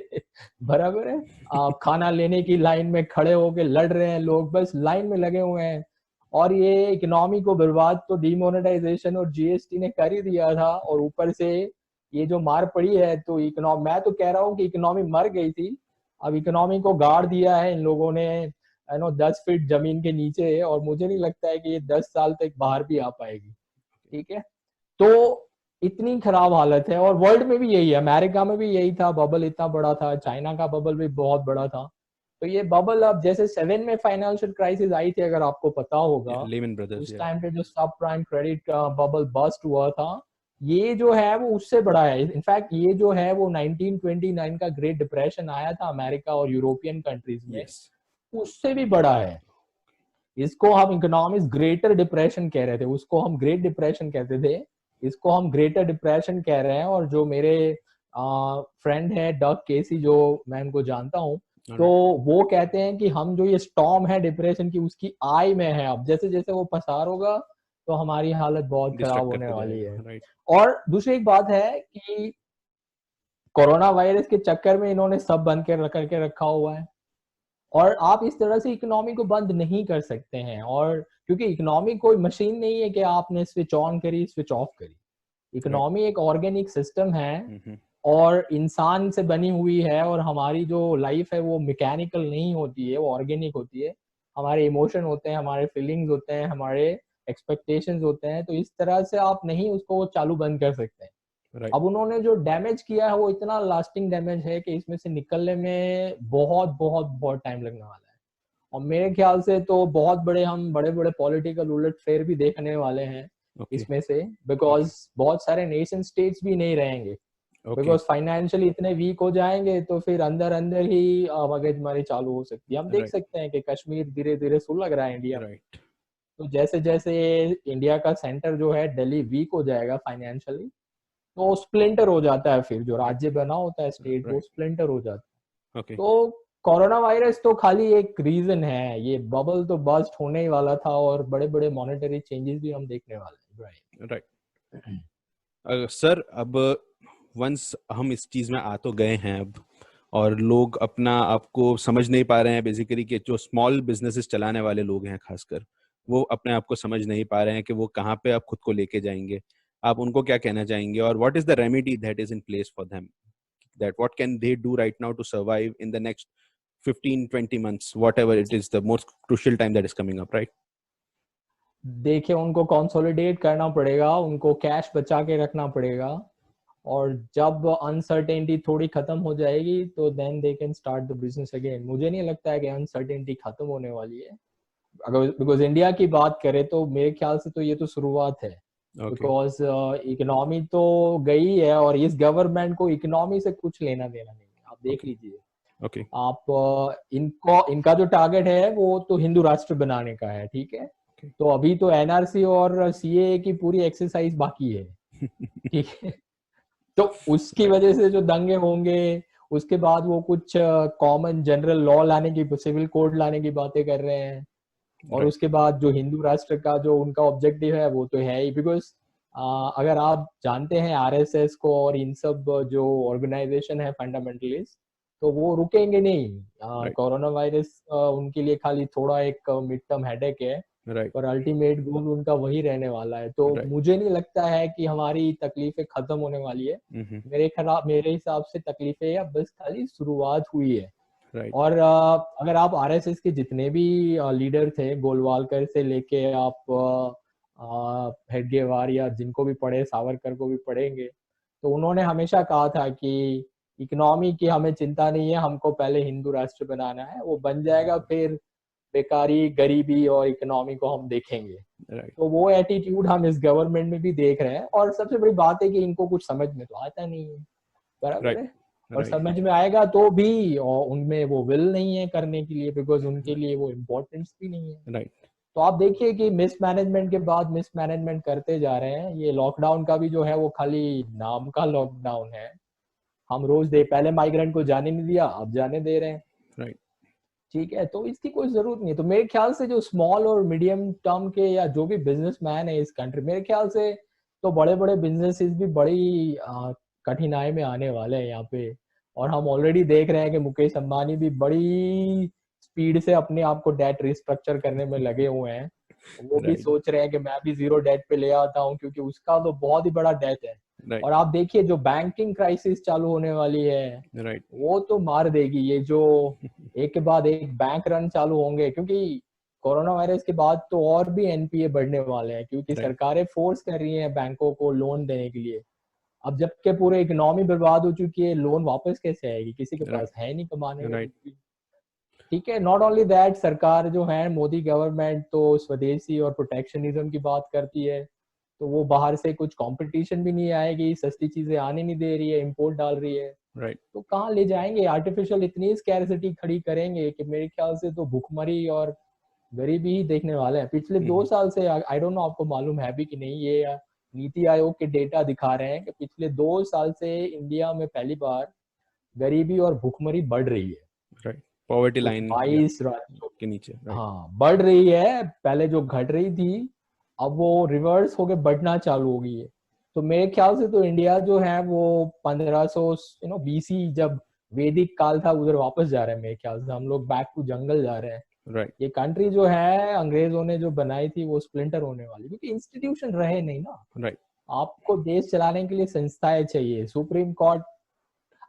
बराबर है, आप खाना लेने की लाइन में खड़े होके लड़ रहे हैं लोग, बस लाइन में लगे हुए हैं। और ये इकोनॉमी को बर्बाद तो डीमोनेटाइजेशन और जीएसटी ने कर ही दिया था, और ऊपर से ये जो मार पड़ी है, तो इकोनॉमी, मैं तो कह रहा हूँ कि इकोनॉमी मर गई थी। अब इकोनॉमी को गाड़ दिया है इन लोगों ने, 10 फीट जमीन के नीचे, और मुझे नहीं लगता है कि ये 10 साल तक बाहर भी आ पाएगी। ठीक है, तो इतनी खराब हालत है। और वर्ल्ड में भी यही है, अमेरिका में भी यही था, बबल इतना बड़ा था, चाइना का बबल भी बहुत बड़ा था। तो ये बबल, अब जैसे 7 में फाइनेंशियल क्राइसिस आई थी, अगर आपको पता होगा, लेमन ब्रदर्स। उस टाइम पे जो सब प्राइम क्रेडिट बबल बस्ट हुआ था, ये जो है वो उससे बड़ा है। इनफैक्ट ये जो है वो 1929 का ग्रेट डिप्रेशन आया था अमेरिका और यूरोपियन कंट्रीज में, यस। उससे भी बड़ा है। इसको हम इकोनॉमिक्स ग्रेटर डिप्रेशन कह रहे थे, उसको हम ग्रेट डिप्रेशन कहते थे, इसको हम ग्रेटर डिप्रेशन कह रहे हैं। और जो मेरे फ्रेंड है डग केसी, जो मैं उनको जानता हूँ, तो वो कहते हैं कि हम जो ये स्टॉर्म है डिप्रेशन की, उसकी आई में है। अब जैसे जैसे वो पसार होगा तो हमारी हालत बहुत खराब डिस्ट्रक्ट होने करते वाली जाएगा। है। राइट। और दूसरी एक बात है कि कोरोना वायरस के चक्कर में इन्होंने सब बंद करके रखा हुआ है, और आप इस तरह से इकोनॉमी को बंद नहीं कर सकते हैं। और क्योंकि इकोनॉमी कोई मशीन नहीं है कि आपने स्विच ऑन करी स्विच ऑफ करी। राइट। इकोनॉमी एक ऑर्गेनिक सिस्टम है, और इंसान से बनी हुई है, और हमारी जो लाइफ है वो मैकेनिकल नहीं होती है, वो ऑर्गेनिक होती है। हमारे इमोशन होते हैं, हमारे फीलिंग्स होते हैं, हमारे एक्सपेक्टेशंस होते हैं। तो इस तरह से आप नहीं उसको चालू बंद कर सकते हैं। राइट। अब उन्होंने जो डैमेज किया है वो इतना लास्टिंग डैमेज है कि इसमें से निकलने में बहुत बहुत बहुत टाइम लगने वाला है। और मेरे ख्याल से तो हम बड़े बड़े पॉलिटिकल उलटफेर भी देखने वाले हैं ओके। इसमें से, बिकॉज बहुत सारे नेशन स्टेट्स भी नहीं रहेंगे, ओके। बिकॉज फाइनेंशियली इतने वीक हो जाएंगे, तो फिर अंदर अंदर ही मगजमारी चालू हो सकती है। हम देख राइट। सकते हैं कि कश्मीर धीरे धीरे सुलग रहा है इंडिया में। राइट। तो जैसे जैसे इंडिया का सेंटर जो है दिल्ली वीक हो जाएगा फाइनेंशियली, तो स्प्लिंटर हो जाता है, फिर जो राज्य बना होता है स्टेट, वो राइट। स्प्लिंटर हो जाता है। ओके। तो कोरोना वायरस तो खाली एक रीजन है, ये बबल तो बस्ट होने ही वाला था, और बड़े बड़े मॉनेटरी चेंजेस भी हम देखने वाले हैं। राइट। सर, अब वंस हम इस चीज़ में आ तो गए हैं अब, और लोग अपना आपको समझ नहीं पा रहे हैं बेसिकली, कि जो स्मॉल बिजनेसेस चलाने वाले लोग हैं खासकर, वो अपने आप को समझ नहीं पा रहे हैं कि वो कहाँ पे आप खुद को लेके जाएंगे। आप उनको क्या कहना चाहेंगे, और what is the remedy that is in place for them, that what can they do right now to survive in the next 15-20 months, whatever it is, the most crucial time that is coming up, right? देखिए, उनको consolidate करना पड़ेगा, उनको cash बचा के रखना पड़ेगा, और जब अनसर्टेनिटी थोड़ी खत्म हो जाएगी तो then they can start the business again. मुझे नहीं लगता है कि अनसर्टेनिटी खत्म होने वाली है। अगर बिकॉज इंडिया की बात करें तो मेरे ख्याल से तो ये तो शुरुआत है, Okay. बिकॉज इकोनॉमी तो गई है, और इस गवर्नमेंट को इकोनॉमी से कुछ लेना देना नहीं है। आप देख Okay. लीजिए, Okay. आप इनका जो टारगेट है वो तो हिंदू राष्ट्र बनाने का है, ठीक है। Okay. तो अभी तो एनआरसी और सीए की पूरी एक्सरसाइज बाकी है, ठीक है। तो उसकी वजह से जो दंगे होंगे, उसके बाद वो कुछ कॉमन जनरल लॉ लाने की, सिविल कोड लाने की बातें कर रहे हैं, और Right. उसके बाद जो हिंदू राष्ट्र का जो उनका ऑब्जेक्टिव है वो तो है ही। बिकॉज अगर आप जानते हैं आरएसएस को और इन सब जो ऑर्गेनाइजेशन है फंडामेंटलिस्ट, तो वो रुकेंगे नहीं। Right. कोरोना वायरस उनके लिए खाली थोड़ा एक मिड टर्म हेडेक है, Right. पर अल्टीमेट गोल उनका वही रहने वाला है। तो Right. मुझे नहीं लगता है कि हमारी तकलीफें खत्म होने वाली है। मेरे हिसाब से तकलीफें अब बस खाली शुरुआत हुई है। Right. और अगर आप आरएसएस के जितने भी लीडर थे, गोलवालकर से लेके आप हेडगेवार या जिनको भी पढ़े, सावरकर को भी पढ़ेंगे, तो उन्होंने हमेशा कहा था कि इकोनॉमी की हमें चिंता नहीं है, हमको पहले हिंदू राष्ट्र बनाना है, वो बन जाएगा, फिर बेकारी, गरीबी और इकोनॉमी को हम देखेंगे। तो वो एटीट्यूड हम इस गवर्नमेंट में भी देख रहे हैं। और सबसे बड़ी बात है कि इनको कुछ समझ में तो आता नहीं है, बराबर है। और समझ में आएगा तो भी, और उनमें वो विल नहीं है करने के लिए, बिकॉज उनके लिए वो इम्पोर्टेंस भी नहीं है। तो आप देखिए कि मिसमैनेजमेंट के बाद मिसमैनेजमेंट करते जा रहे हैं। ये लॉकडाउन का भी जो है वो खाली नाम का लॉकडाउन है। हम रोज पहले माइग्रेंट को जाने नहीं दिया, अब जाने दे रहे हैं, ठीक है। तो इसकी कोई जरूरत नहीं है। तो मेरे ख्याल से जो स्मॉल और मीडियम टर्म के या जो भी बिजनेसमैन है इस कंट्री, मेरे ख्याल से तो बड़े बड़े बिजनेसेस भी बड़ी कठिनाई में आने वाले हैं यहाँ पे। और हम ऑलरेडी देख रहे हैं कि मुकेश अंबानी भी बड़ी स्पीड से अपने आप को डेट रिस्ट्रक्चर करने में लगे हुए हैं। वो भी सोच रहे हैं कि मैं भी जीरो डेट पे ले आता हूँ, क्योंकि उसका तो बहुत ही बड़ा डेट है। और आप देखिए जो बैंकिंग क्राइसिस चालू होने वाली है, वो तो मार देगी। ये जो एक के बाद एक बैंक रन चालू होंगे, क्योंकि कोरोना वायरस के बाद तो और भी एनपीए बढ़ने वाले हैं, क्योंकि सरकारें फोर्स कर रही हैं बैंकों को लोन देने के लिए। अब जबकि पूरे इकोनॉमी बर्बाद हो चुकी है, लोन वापस कैसे आएगी? किसी के पास है नहीं कमाने को, ठीक है। नॉट ओनली दैट, सरकार जो है, मोदी गवर्नमेंट तो स्वदेशी और प्रोटेक्शनिज्म की बात करती है, तो वो बाहर से कुछ कंपटीशन भी नहीं आएगी, सस्ती चीजें आने नहीं दे रही है, इंपोर्ट डाल रही है। तो कहाँ ले जाएंगे? आर्टिफिशियल इतनी स्कैरसिटी खड़ी करेंगे कि मेरे ख्याल से तो भुखमरी और गरीबी ही देखने वाले हैं। पिछले 2 साल से, आई डोंट नो आपको मालूम है भी कि नहीं, ये नीति आयोग के डेटा दिखा रहे हैं कि पिछले 2 साल से इंडिया में पहली बार गरीबी और भुखमरी बढ़ रही है। पॉवर्टी लाइन 22 राज्यों के नीचे, हाँ बढ़ रही है। पहले जो घट रही थी, अब वो रिवर्स होके बढ़ना चालू हो गई है। तो मेरे ख्याल से तो इंडिया जो है वो 1500 बीसी, जब वैदिक काल था, उधर वापस जा रहे हैं। मेरे ख्याल से हम लोग बैक टू जंगल जा रहे हैं। ये कंट्री जो है अंग्रेजों ने जो बनाई थी वो स्प्लिंटर होने वाली, क्योंकि इंस्टीट्यूशन रहे नहीं ना। आपको देश चलाने के लिए संस्थाएं चाहिए, सुप्रीम कोर्ट।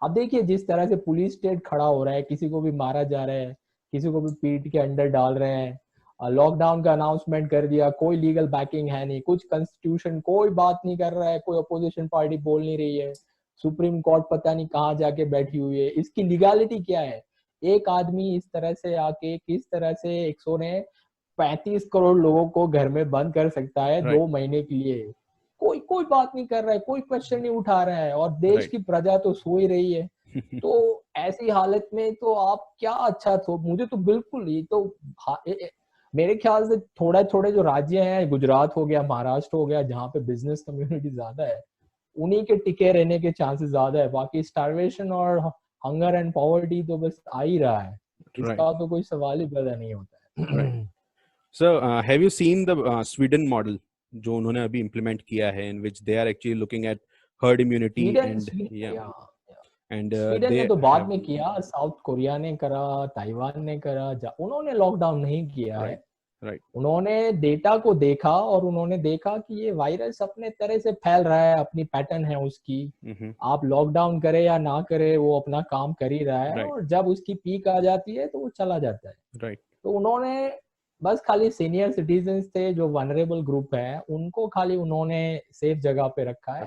अब देखिए जिस तरह से पुलिस स्टेट खड़ा हो रहा है, किसी को भी मारा जा रहा है, किसी को भी पीट के अंडर डाल रहे हैं। लॉकडाउन का अनाउंसमेंट कर दिया, कोई लीगल बैकिंग है नहीं, कुछ कॉन्स्टिट्यूशन कोई बात नहीं कर रहा है, कोई अपोजिशन पार्टी बोल नहीं रही है, सुप्रीम कोर्ट पता नहीं कहाँ जाके बैठी हुई है। इसकी लीगलिटी क्या है? एक आदमी इस तरह से आके किस तरह से 135 करोड़ लोगों को घर में बंद कर सकता है 2 महीने के लिए? कोई बात नहीं कर रहा है, कोई क्वेश्चन नहीं उठा रहा है, और देश की प्रजा तो सो ही रही है। तो ऐसी हालत में तो आप क्या अच्छा तो मुझे तो बिल्कुल ये तो मेरे ख्याल से थोड़ा थोड़े जो राज्य हैं, गुजरात हो गया, महाराष्ट्र हो गया, जहाँ पे बिजनेस कम्युनिटी ज्यादा है, उन्हीं के टिके रहने के चांसेस ज्यादा है। बाकी स्टार्वेशन और हंगर एंड पॉवर्टी तो बस आ ही रहा है, इसका तो कोई सवाल ही पैदा नहीं होता है। Sir, have you seen the Sweden model जो उन्होंने अभी इम्प्लीमेंट किया है, in which they are actually looking at herd immunity and Sweden ने तो बाद में किया, साउथ कोरिया ने करा, ताइवान ने करा, उन्होंने लॉकडाउन नहीं किया है। उन्होंने डेटा को देखा और उन्होंने देखा कि ये वायरस अपने तरह से फैल रहा है, अपनी पैटर्न है उसकी। आप लॉकडाउन करे या ना करे, वो अपना काम कर ही रहा है, और जब उसकी पीक आ जाती है तो वो चला जाता है। तो उन्होंने बस खाली सीनियर सिटीजन्स थे जो वनरेबल ग्रुप है, उनको खाली उन्होंने सेफ जगह पे रखा है।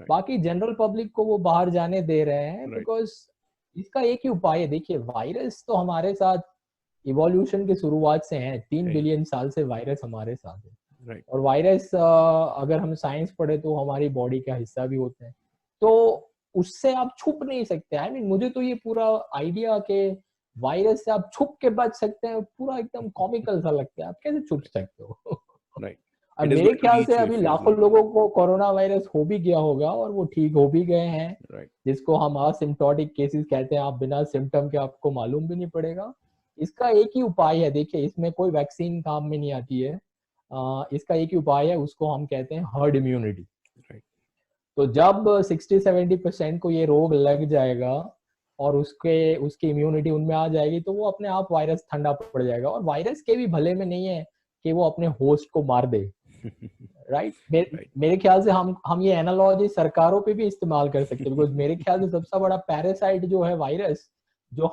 बाकी जनरल पब्लिक को वो बाहर जाने दे रहे हैं, बिकॉज इसका एक ही उपाय है। देखिए वायरस तो हमारे साथ इवोल्यूशन की शुरुआत से है, 3 बिलियन साल से वायरस हमारे साथ है। और वायरस अगर हम साइंस पढ़े तो हमारी बॉडी का हिस्सा भी होते हैं, तो उससे आप छुप नहीं सकते। आई मीन मुझे तो ये पूरा आइडिया के वायरस से आप छुप के बच सकते हैं, पूरा एकदम कॉमिकल सा लगता है। आप कैसे छुप सकते हो? अब मेरे ख्याल से अभी लाखों लोगों को कोरोना वायरस हो भी गया होगा और वो ठीक हो भी गए हैं, जिसको हम असिम्प्टोटिक केसेस कहते हैं। आप बिना सिम्टम के, आपको मालूम भी नहीं पड़ेगा। इसका एक ही उपाय है, देखिए इसमें कोई वैक्सीन काम में नहीं आती है। इसका एक ही उपाय है, उसको हम कहते हैं हर्ड इम्यूनिटी। तो जब 60-70% को ये रोग लग जाएगा और उसकी इम्यूनिटी उनमें आ जाएगी, तो वो अपने आप वायरस ठंडा पड़ जाएगा। और वायरस के भी भले में नहीं है कि वो अपने होस्ट को मार दे। मेरे ख्याल से हम ये एनालॉजी सरकारों पे भी इस्तेमाल कर सकते हैं, बिकॉज मेरे ख्याल से सबसे बड़ा पैरासाइट जो है वायरस, जो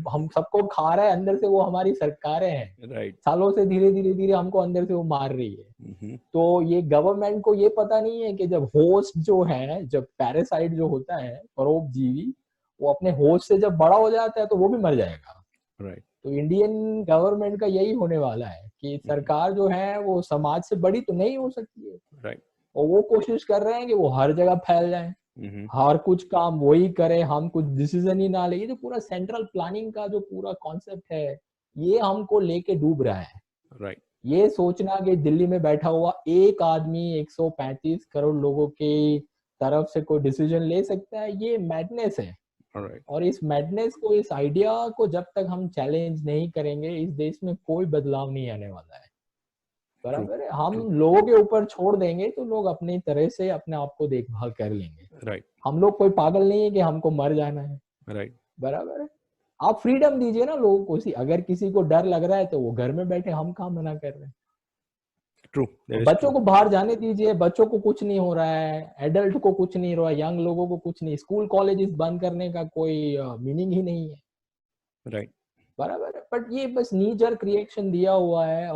हम सबको खा रहा है अंदर से, वो हमारी सरकारें हैं। राइट। सालों से धीरे धीरे धीरे हमको अंदर से वो मार रही है। तो ये गवर्नमेंट को ये पता नहीं है कि जब होस्ट जो है, जब पैरासाइट जो होता है परोपजीवी, वो अपने होस्ट से जब बड़ा हो जाता है तो वो भी मर जाएगा। राइट। तो इंडियन गवर्नमेंट का यही होने वाला है कि सरकार जो है वो समाज से बड़ी तो नहीं हो सकती है, राइट। और वो कोशिश कर रहे हैं कि वो हर जगह फैल जाए, हर कुछ काम वही करे, हम कुछ डिसीजन ही ना ले। ये जो पूरा सेंट्रल प्लानिंग का जो पूरा कॉन्सेप्ट है, ये हमको लेके डूब रहा है। राइट। ये सोचना कि दिल्ली में बैठा हुआ एक आदमी 135 करोड़ लोगों की तरफ से कोई डिसीजन ले सकता है, ये मैडनेस है। राइट। और इस मैडनेस को, इस आइडिया को जब तक हम चैलेंज नहीं करेंगे, इस देश में कोई बदलाव नहीं आने वाला है। बराबर है, हम लोगों के ऊपर छोड़ देंगे तो लोग अपनी तरह से अपने आप को देखभाल कर लेंगे। राइट। हम लोग कोई पागल नहीं है कि हमको मर जाना है। राइट। बराबर है, आप फ्रीडम दीजिए ना लोगों को। अगर किसी को डर लग रहा है तो वो घर में बैठे, हम कहाँ मना कर रहे हैं। ट्रू। बच्चों को बाहर जाने दीजिए, बच्चों को कुछ नहीं हो रहा है, एडल्ट को कुछ नहीं हो रहा है, यंग लोगों को कुछ नहीं। स्कूल कॉलेजेस बंद करने का कोई मीनिंग ही नहीं है। राइट। बराबर है, बट ये बस नी जर्क रिएक्शन दिया हुआ है।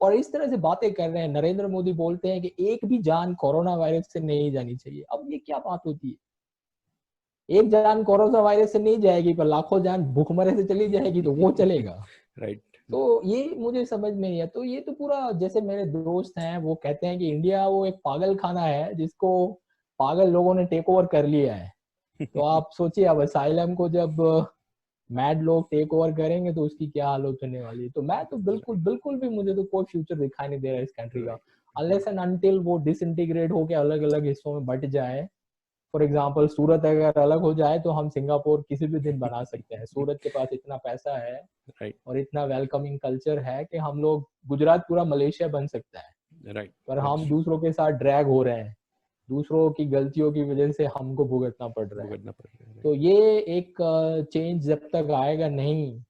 और इस तरह से बातें कर रहे हैं। नरेंद्र मोदी बोलते हैं कि एक भी जान कोरोना वायरस से नहीं जानी चाहिए। अब ये क्या बात होती है? एक जान कोरोना वायरस से नहीं जाएगी, पर लाखों जान भूखमरे से चली जाएगी, तो वो चलेगा। राइट। तो ये मुझे समझ में नहीं है। तो ये तो पूरा, जैसे मेरे दोस्त हैं वो कहते हैं कि इंडिया वो एक पागल खाना है जिसको पागल लोगों ने टेक ओवर कर लिया है। तो आप सोचिए, अब असाइलम को जब मैड लोग टेक ओवर करेंगे तो उसकी क्या हालत होने वाली है। तो मैं तो बिल्कुल बिल्कुल भी, मुझे तो कोई फ्यूचर दिखाई नहीं दे रहा है इस कंट्री का, अनलेस एंड अनटिल वो डिसइंटीग्रेट होके अलग अलग हिस्सों में बट जाए। फॉर एग्जाम्पल, सूरत अगर अलग हो जाए तो हम सिंगापुर किसी भी दिन बना सकते हैं। सूरत के पास इतना पैसा है राइट। और इतना वेलकमिंग कल्चर है कि हम लोग, गुजरात पूरा मलेशिया बन सकता है। राइट। पर हम दूसरों के साथ ड्रैग हो रहे हैं, दूसरों की गलतियों की वजह से हमको भुगतना पड़ रहा है। तो ये एक चेंज जब तक आएगा नहीं,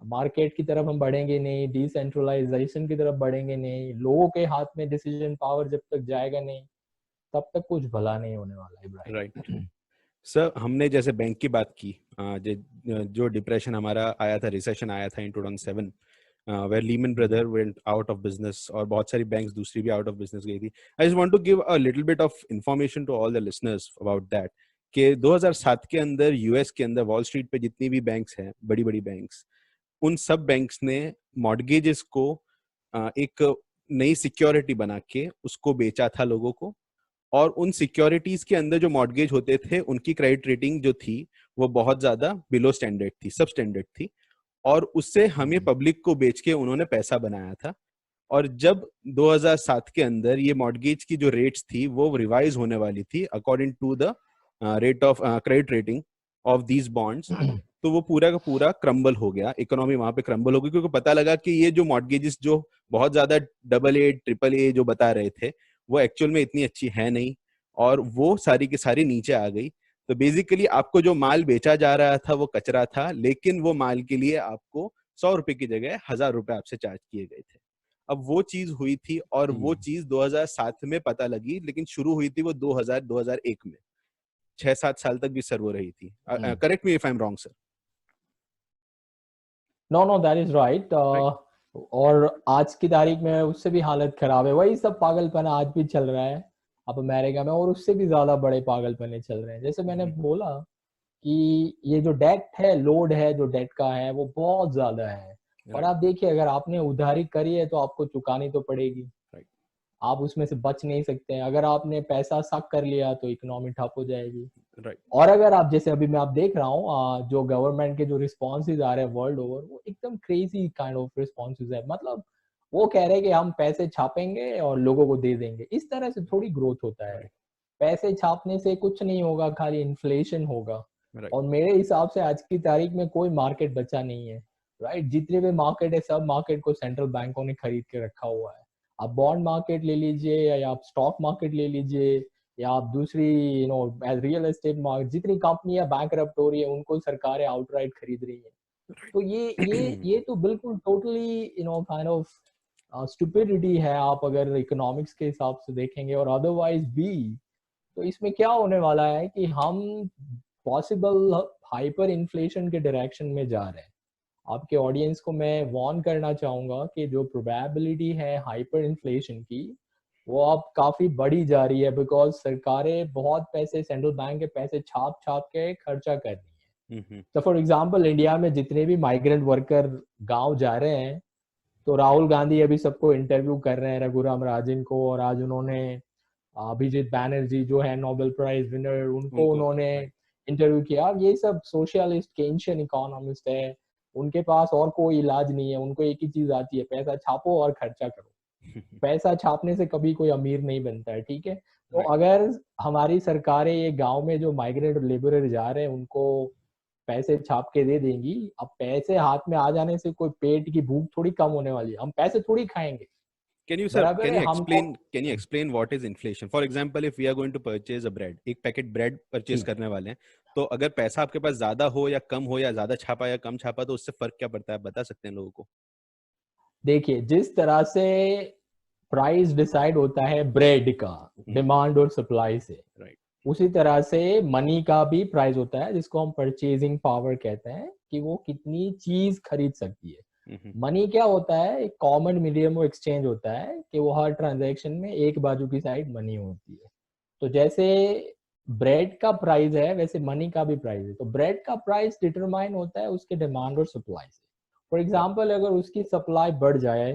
मार्केट की तरफ हम बढ़ेंगे नहीं, डिसेंट्रलाइजेशन की तरफ बढ़ेंगे नहीं, लोगों के हाथ में डिसीजन पावर जब तक जाएगा नहीं, तब तक कुछ भला नहीं होने वाला है। इब्राहिम, राइट। सर, हमने जैसे बैंक की बात की, जो डिप्रेशन हमारा आया था, रिसेशन आया था इन 2007, where Lehman Brothers went out of business, और बहुत सारी बैंक्स दूसरी भी आउट ऑफ बिजनेस गई थी। I just want to give a little bit of information to all the listeners about that, कि 2007 के अंदर यूएस के अंदर वॉल स्ट्रीट पे जितनी भी बैंक्स हैं, बड़ी बड़ी बैंक्स, उन सब बैंक्स ने मॉर्गेजेस को एक नई सिक्योरिटी बना के उसको बेचा था लोगों को। और उन सिक्योरिटीज के अंदर जो मॉर्गेज होते थे, उनकी क्रेडिट रेटिंग जो थी वो बहुत ज्यादा बिलो स्टैंडर्ड थी, सब स्टैंडर्ड थी, और उससे हमें पब्लिक को बेच के उन्होंने पैसा बनाया था। और जब 2007 के अंदर ये मॉर्गेज की जो रेट्स थी वो रिवाइज होने वाली थी according to the rate of credit rating of these bonds, तो वो पूरा का पूरा क्रम्बल हो गया, इकोनॉमी वहां पे क्रम्बल हो गई, क्योंकि पता लगा कि ये जो मॉर्गेजेस जो बहुत ज्यादा AA, AAA जो बता रहे थे, वो एक्चुअल में इतनी अच्छी है नहीं, और वो सारी की सारी नीचे आ गई। तो बेसिकली आपको जो माल बेचा जा रहा था वो कचरा था, लेकिन वो माल के लिए आपको 100 रुपए की जगह 1000 रुपए आपसे चार्ज किए गए थे। अब वो चीज हुई थी, और वो चीज 2007 में पता लगी, लेकिन शुरू हुई थी वो 2001 में, 6-7 साल तक भी सर वो रही थी। Correct me if I am wrong sir. Know that is right. और आज की तारीख में उससे भी हालत खराब है। वही सब पागलपन आज भी चल रहा है अब अमेरिका में, और उससे भी ज्यादा बड़े पागलपने चल रहे हैं। जैसे मैंने बोला कि ये जो डेट है, लोड है जो डेट का है, वो बहुत ज्यादा है। और आप देखिए, अगर आपने उधारी करी है तो आपको चुकानी तो पड़ेगी, आप उसमें से बच नहीं सकते हैं। अगर आपने पैसा सक कर लिया तो इकोनॉमी ठप हो जाएगी। और अगर आप, जैसे अभी मैं आप देख रहा हूँ जो गवर्नमेंट के जो रिस्पॉन्सेज आ रहे हैं वर्ल्ड ओवर, वो एकदम क्रेजी काइंड ऑफ रिस्पॉन्सेज है। मतलब वो कह रहे हैं कि हम पैसे छापेंगे और लोगों को दे देंगे। इस तरह से थोड़ी ग्रोथ होता है। पैसे छापने से कुछ नहीं होगा, खाली इन्फ्लेशन होगा। और मेरे हिसाब से आज की तारीख में कोई मार्केट बचा नहीं है। राइट, जितने भी मार्केट है, सब मार्केट को सेंट्रल बैंकों ने खरीद के रखा हुआ है। आप बॉन्ड मार्केट ले लीजिए, या आप स्टॉक मार्केट ले लीजिए, या आप दूसरी रियल एस्टेट मार्केट, जितनी कंपनियां बैंकरप्ट हो रही है उनको सरकारें आउटराइट खरीद रही है। तो ये तो बिल्कुल टोटली काइंड ऑफ स्टुपिडिटी है, आप अगर इकोनॉमिक्स के हिसाब से देखेंगे। और अदरवाइज भी, तो इसमें क्या होने वाला है कि हम पॉसिबल हाइपर इन्फ्लेशन के डायरेक्शन में जा रहे हैं। आपके ऑडियंस को मैं वार्न करना चाहूंगा कि जो प्रोबेबिलिटी है हाइपर इन्फ्लेशन की वो अब काफी बढ़ी जा रही है, बिकॉज सरकारें बहुत पैसे, सेंट्रल बैंक के पैसे छाप छाप के खर्चा कर रही है। तो फॉर एग्जांपल इंडिया में जितने भी माइग्रेंट वर्कर गांव जा रहे हैं, तो राहुल गांधी अभी सबको इंटरव्यू कर रहे हैं, रघुराम राजन को, और आज उन्होंने अभिजीत बैनर्जी जो है नोबेल प्राइज विनर, उनको उन्होंने इंटरव्यू किया। ये सब सोशलिस्ट केंशियन इकोनॉमिस्ट है, उनके पास और कोई इलाज नहीं है, उनको एक ही चीज आती है, पैसा छापो और खर्चा करो। पैसा छापने से कभी कोई अमीर नहीं बनता है, ठीक है। तो अगर हमारी सरकारें ये गांव में जो माइग्रेंट लेबरर जा रहे हैं उनको पैसे छाप के दे देंगी, अब पैसे हाथ में आ जाने से कोई पेट की भूख थोड़ी कम होने वाली है, हम पैसे थोड़ी खाएंगे। Can you explain what is inflation? For example, if we are going to purchase a bread, एक पैकेट ब्रेड परचेज करने वाले हैं, तो अगर पैसा आपके पास ज्यादा हो या कम हो, या ज्यादा छापा या कम छापा, तो उससे फर्क क्या पड़ता है, आप बता सकते हैं लोगों को? देखिए, जिस तरह से प्राइस डिसाइड होता है ब्रेड का डिमांड और सप्लाई से, उसी तरह से मनी का भी प्राइस होता है, जिसको हम परचेजिंग पावर कहते हैं, कि वो कितनी चीज खरीद सकती है। मनी क्या होता है? एक कॉमन मीडियम ऑफ एक्सचेंज होता है कि वो हर ट्रांजैक्शन में एक बाजू की साइड मनी होती है। तो जैसे ब्रेड का प्राइस है, वैसे मनी का भी प्राइस है। तो ब्रेड का प्राइस डिटरमाइन होता है उसके डिमांड और सप्लाई से। फॉर एग्जाम्पल, अगर उसकी सप्लाई बढ़ जाए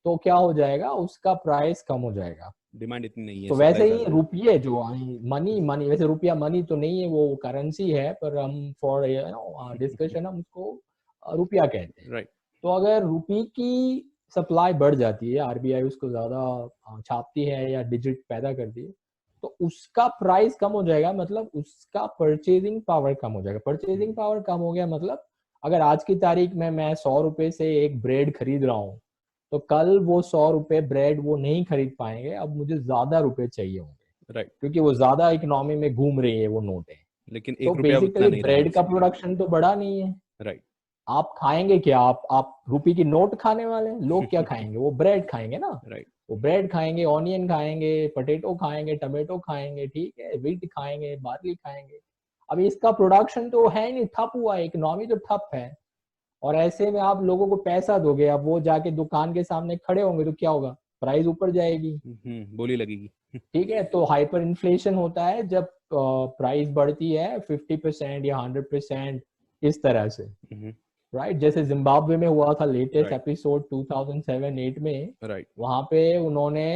तो क्या हो जाएगा? उसका प्राइस कम हो जाएगा, डिमांड इतनी नहीं है। तो वैसे ही रुपये जो मनी वैसे रुपया मनी तो नहीं है, वो करेंसी है, पर हम फॉर डिस्कशन हम उसको रुपया कहते हैं। तो अगर रुपये की सप्लाई बढ़ जाती है, आरबीआई उसको ज्यादा छापती है या डिजिट पैदा करती है, तो उसका प्राइस कम हो जाएगा, मतलब उसका परचेजिंग पावर कम हो जाएगा। परचेजिंग पावर कम हो गया मतलब अगर आज की तारीख में मैं 100 रुपए से एक ब्रेड खरीद रहा हूँ, तो कल वो 100 रुपए ब्रेड वो नहीं खरीद पाएंगे, अब मुझे ज्यादा रुपए चाहिए होंगे, क्योंकि वो ज्यादा इकोनॉमी में घूम रही है वो नोटें। लेकिन तो बेसिकली ब्रेड का प्रोडक्शन तो बढ़ा नहीं है। आप खाएंगे क्या? आप रुपये की नोट खाने वाले हैं? लोग क्या खाएंगे? वो ब्रेड खाएंगे ना। वो ब्रेड खाएंगे, ऑनियन खाएंगे, पोटैटो खाएंगे, टमाटो खाएंगे, ठीक है, व्हीट खाएंगे, बार्ली खाएंगे। अब इसका प्रोडक्शन तो है नहीं, ठप हुआ है, इकोनॉमी तो ठप है। और ऐसे में आप लोगों को पैसा दोगे, अब वो जाके दुकान के सामने खड़े होंगे तो क्या होगा? प्राइस ऊपर जाएगी, बोली लगेगी। ठीक है। तो हाइपर इन्फ्लेशन होता है जब प्राइस बढ़ती है 50% या 100% इस तरह से, राइट। जैसे जिम्बाब्वे में हुआ था लेटेस्ट एपिसोड 2007-8 में, वहां पे उन्होंने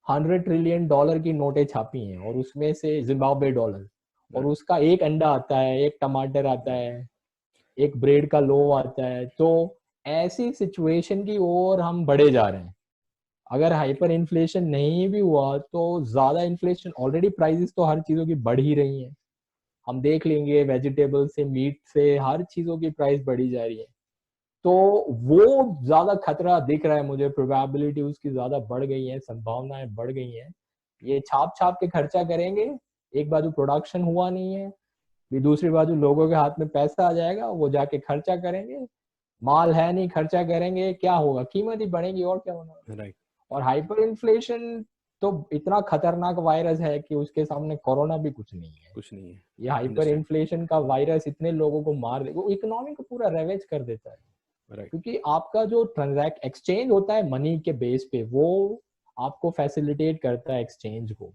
$100 ट्रिलियन की नोटें छापी हैं, और उसमें से जिम्बाब्वे डॉलर, और उसका एक अंडा आता है, एक टमाटर आता है, एक ब्रेड का लो आता है। तो ऐसी सिचुएशन की ओर हम बढ़े जा रहे हैं। अगर हाइपर इन्फ्लेशन नहीं भी हुआ तो ज्यादा इन्फ्लेशन, ऑलरेडी प्राइसेस तो हर चीजों की बढ़ ही रही हैं, हम देख लेंगे, वेजिटेबल से मीट से हर चीजों की प्राइस बढ़ी जा रही है। तो वो ज्यादा खतरा दिख रहा है मुझे, प्रोबेबिलिटी उसकी ज्यादा बढ़ गई है, संभावनाएं बढ़ गई हैं। ये छाप छाप के खर्चा करेंगे, एक बाजू प्रोडक्शन हुआ नहीं है, भी दूसरी बाजू लोगों के हाथ में पैसा आ जाएगा, वो जाके खर्चा करेंगे, माल है नहीं, खर्चा करेंगे, क्या होगा? कीमत ही बढ़ेगी, और क्या होना। और हाइपर इन्फ्लेशन तो इतना खतरनाक वायरस है कि उसके सामने कोरोना भी कुछ नहीं है। ये हाइपर इन्फ्लेशन का वायरस इतने लोगों को मार दे, वो इकोनॉमी को पूरा रेवेज कर देता है। क्योंकि आपका जो एक्सचेंज होता है मनी के बेस पे, वो आपको फैसिलिटेट करता है एक्सचेंज को।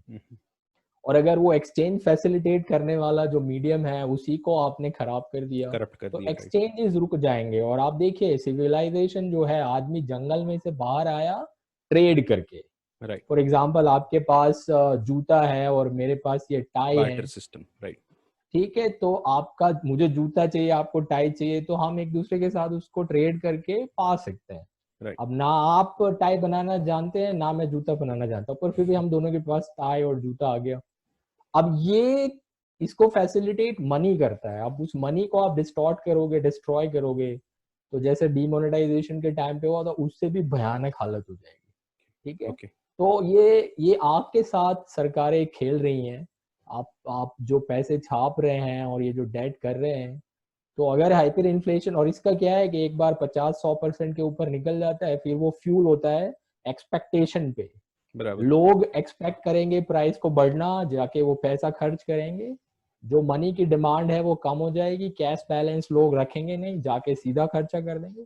और अगर वो एक्सचेंज फैसिलिटेट करने वाला जो मीडियम है उसी को आपने खराब कर दिया, तो एक्सचेंजेस रुक जाएंगे। और आप देखिए, सिविलाइजेशन जो है, आदमी जंगल में से बाहर आया ट्रेड करके। फॉर एग्जाम्पल, आपके पास जूता है और मेरे पास ये टाई है, सिस्टम, ठीक है। तो आपका, मुझे जूता चाहिए, आपको टाई चाहिए, तो हम एक दूसरे के साथ उसको ट्रेड करके पा सकते हैं। अब ना आप टाई बनाना जानते हैं, ना मैं जूता बनाना जानता हूँ, पर फिर भी हम दोनों के पास टाई और जूता आ गया। अब ये इसको फैसिलिटेट मनी करता है। अब उस मनी को आप डिस्टॉर्ट करोगे, डिस्ट्रॉय करोगे, तो जैसे डीमोनेटाइजेशन के टाइम पे हुआ था, उससे भी भयानक हालत हो जाएगी, ठीक है। तो ये आपके साथ सरकारें खेल रही हैं। आप जो पैसे छाप रहे हैं और ये जो डेट कर रहे हैं, तो अगर हाइपर इन्फ्लेशन, और इसका क्या है कि एक बार 50-100% के ऊपर निकल जाता है, फिर वो फ्यूल होता है एक्सपेक्टेशन पे। लोग एक्सपेक्ट करेंगे प्राइस को बढ़ना, जाके वो पैसा खर्च करेंगे, जो मनी की डिमांड है वो कम हो जाएगी, कैश बैलेंस लोग रखेंगे नहीं, जाके सीधा खर्चा कर देंगे,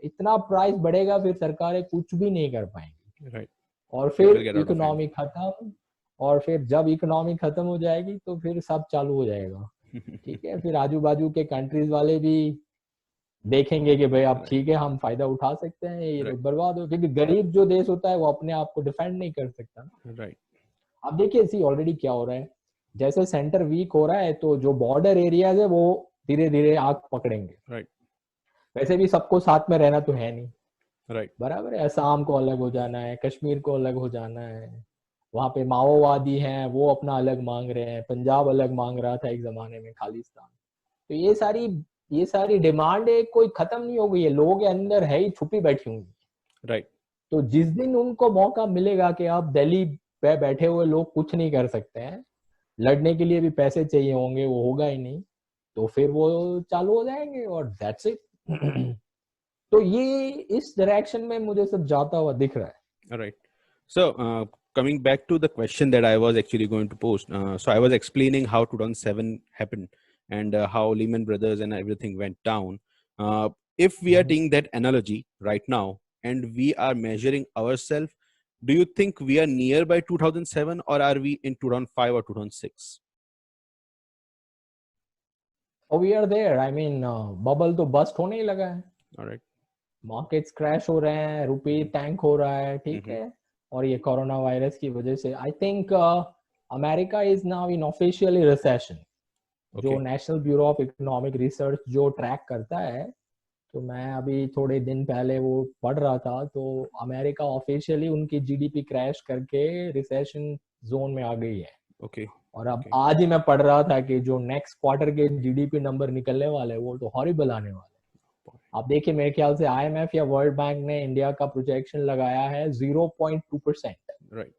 इतना प्राइस बढ़ेगा फिर सरकारें कुछ भी नहीं कर पाएंगी। Right. और It फिर will get out of hand. Economy खत्म, और फिर जब इकोनॉमी खत्म हो जाएगी तो फिर सब चालू हो जाएगा। ठीक है, फिर आजू बाजू के कंट्रीज वाले भी देखेंगे कि भाई अब Right. ठीक है हम फायदा उठा सकते हैं, ये तो Right. बर्बाद हो, क्योंकि गरीब जो देश होता है वो अपने आप को डिफेंड नहीं कर सकता ना। Right. अब देखिए सी ऑलरेडी क्या हो रहा है, जैसे सेंटर वीक हो रहा है तो जो बॉर्डर एरियाज है वो धीरे धीरे आग पकड़ेंगे। Right. वैसे भी सबको साथ में रहना तो है नहीं, Right. बराबर है, असम को अलग हो जाना है, कश्मीर को अलग हो जाना है, वहां पे माओवादी हैं वो अपना अलग मांग रहे हैं, पंजाब अलग मांग रहा था एक जमाने में, खालिस्तान। तो ये सारी डिमांड है, कोई खत्म नहीं हो गई है, लोगों के अंदर है ही, छुपी बैठी हुई। Right. तो जिस दिन उनको मौका मिलेगा कि आप दिल्ली पे बैठे हुए लोग कुछ नहीं कर सकते हैं, लड़ने के लिए भी पैसे चाहिए होंगे, वो होगा ही नहीं, तो फिर वो चालू हो जाएंगे और दैट्स इट। तो ये इस डायरेक्शन में मुझे सब जाता हुआ दिख रहा है। All right. So, coming back to the question that I was actually going to post, so I was explaining how 2007 happened and how Lehman Brothers and everything went down. If we are taking that analogy right now and we are measuring ourselves, do you think we are nearby 2007 or are we in 2005 or 2006? Oh, we are there. I mean, bubble तो bast होने ही लगा है, All right. Markets crash हो रहे हैं, रुपये tank हो रहा है, ठीक है, और ये कोरोना वायरस की वजह से I think America is now in officially recession. जो national bureau of economic research जो ट्रैक करता है, तो मैं अभी थोड़े दिन पहले वो पढ़ रहा था, तो अमेरिका ऑफिशियली उनकी जीडीपी क्रैश करके रिसेशन जोन में आ गई है। Okay. और अब आज ही मैं पढ़ रहा था कि जो नेक्स्ट क्वार्टर के जीडीपी नंबर निकलने वाले हैं वो तो हॉरिबल आने वाले हैं। आप देखिए, मेरे ख्याल से आईएमएफ या वर्ल्ड बैंक ने इंडिया का प्रोजेक्शन लगाया है 0.2%। Right.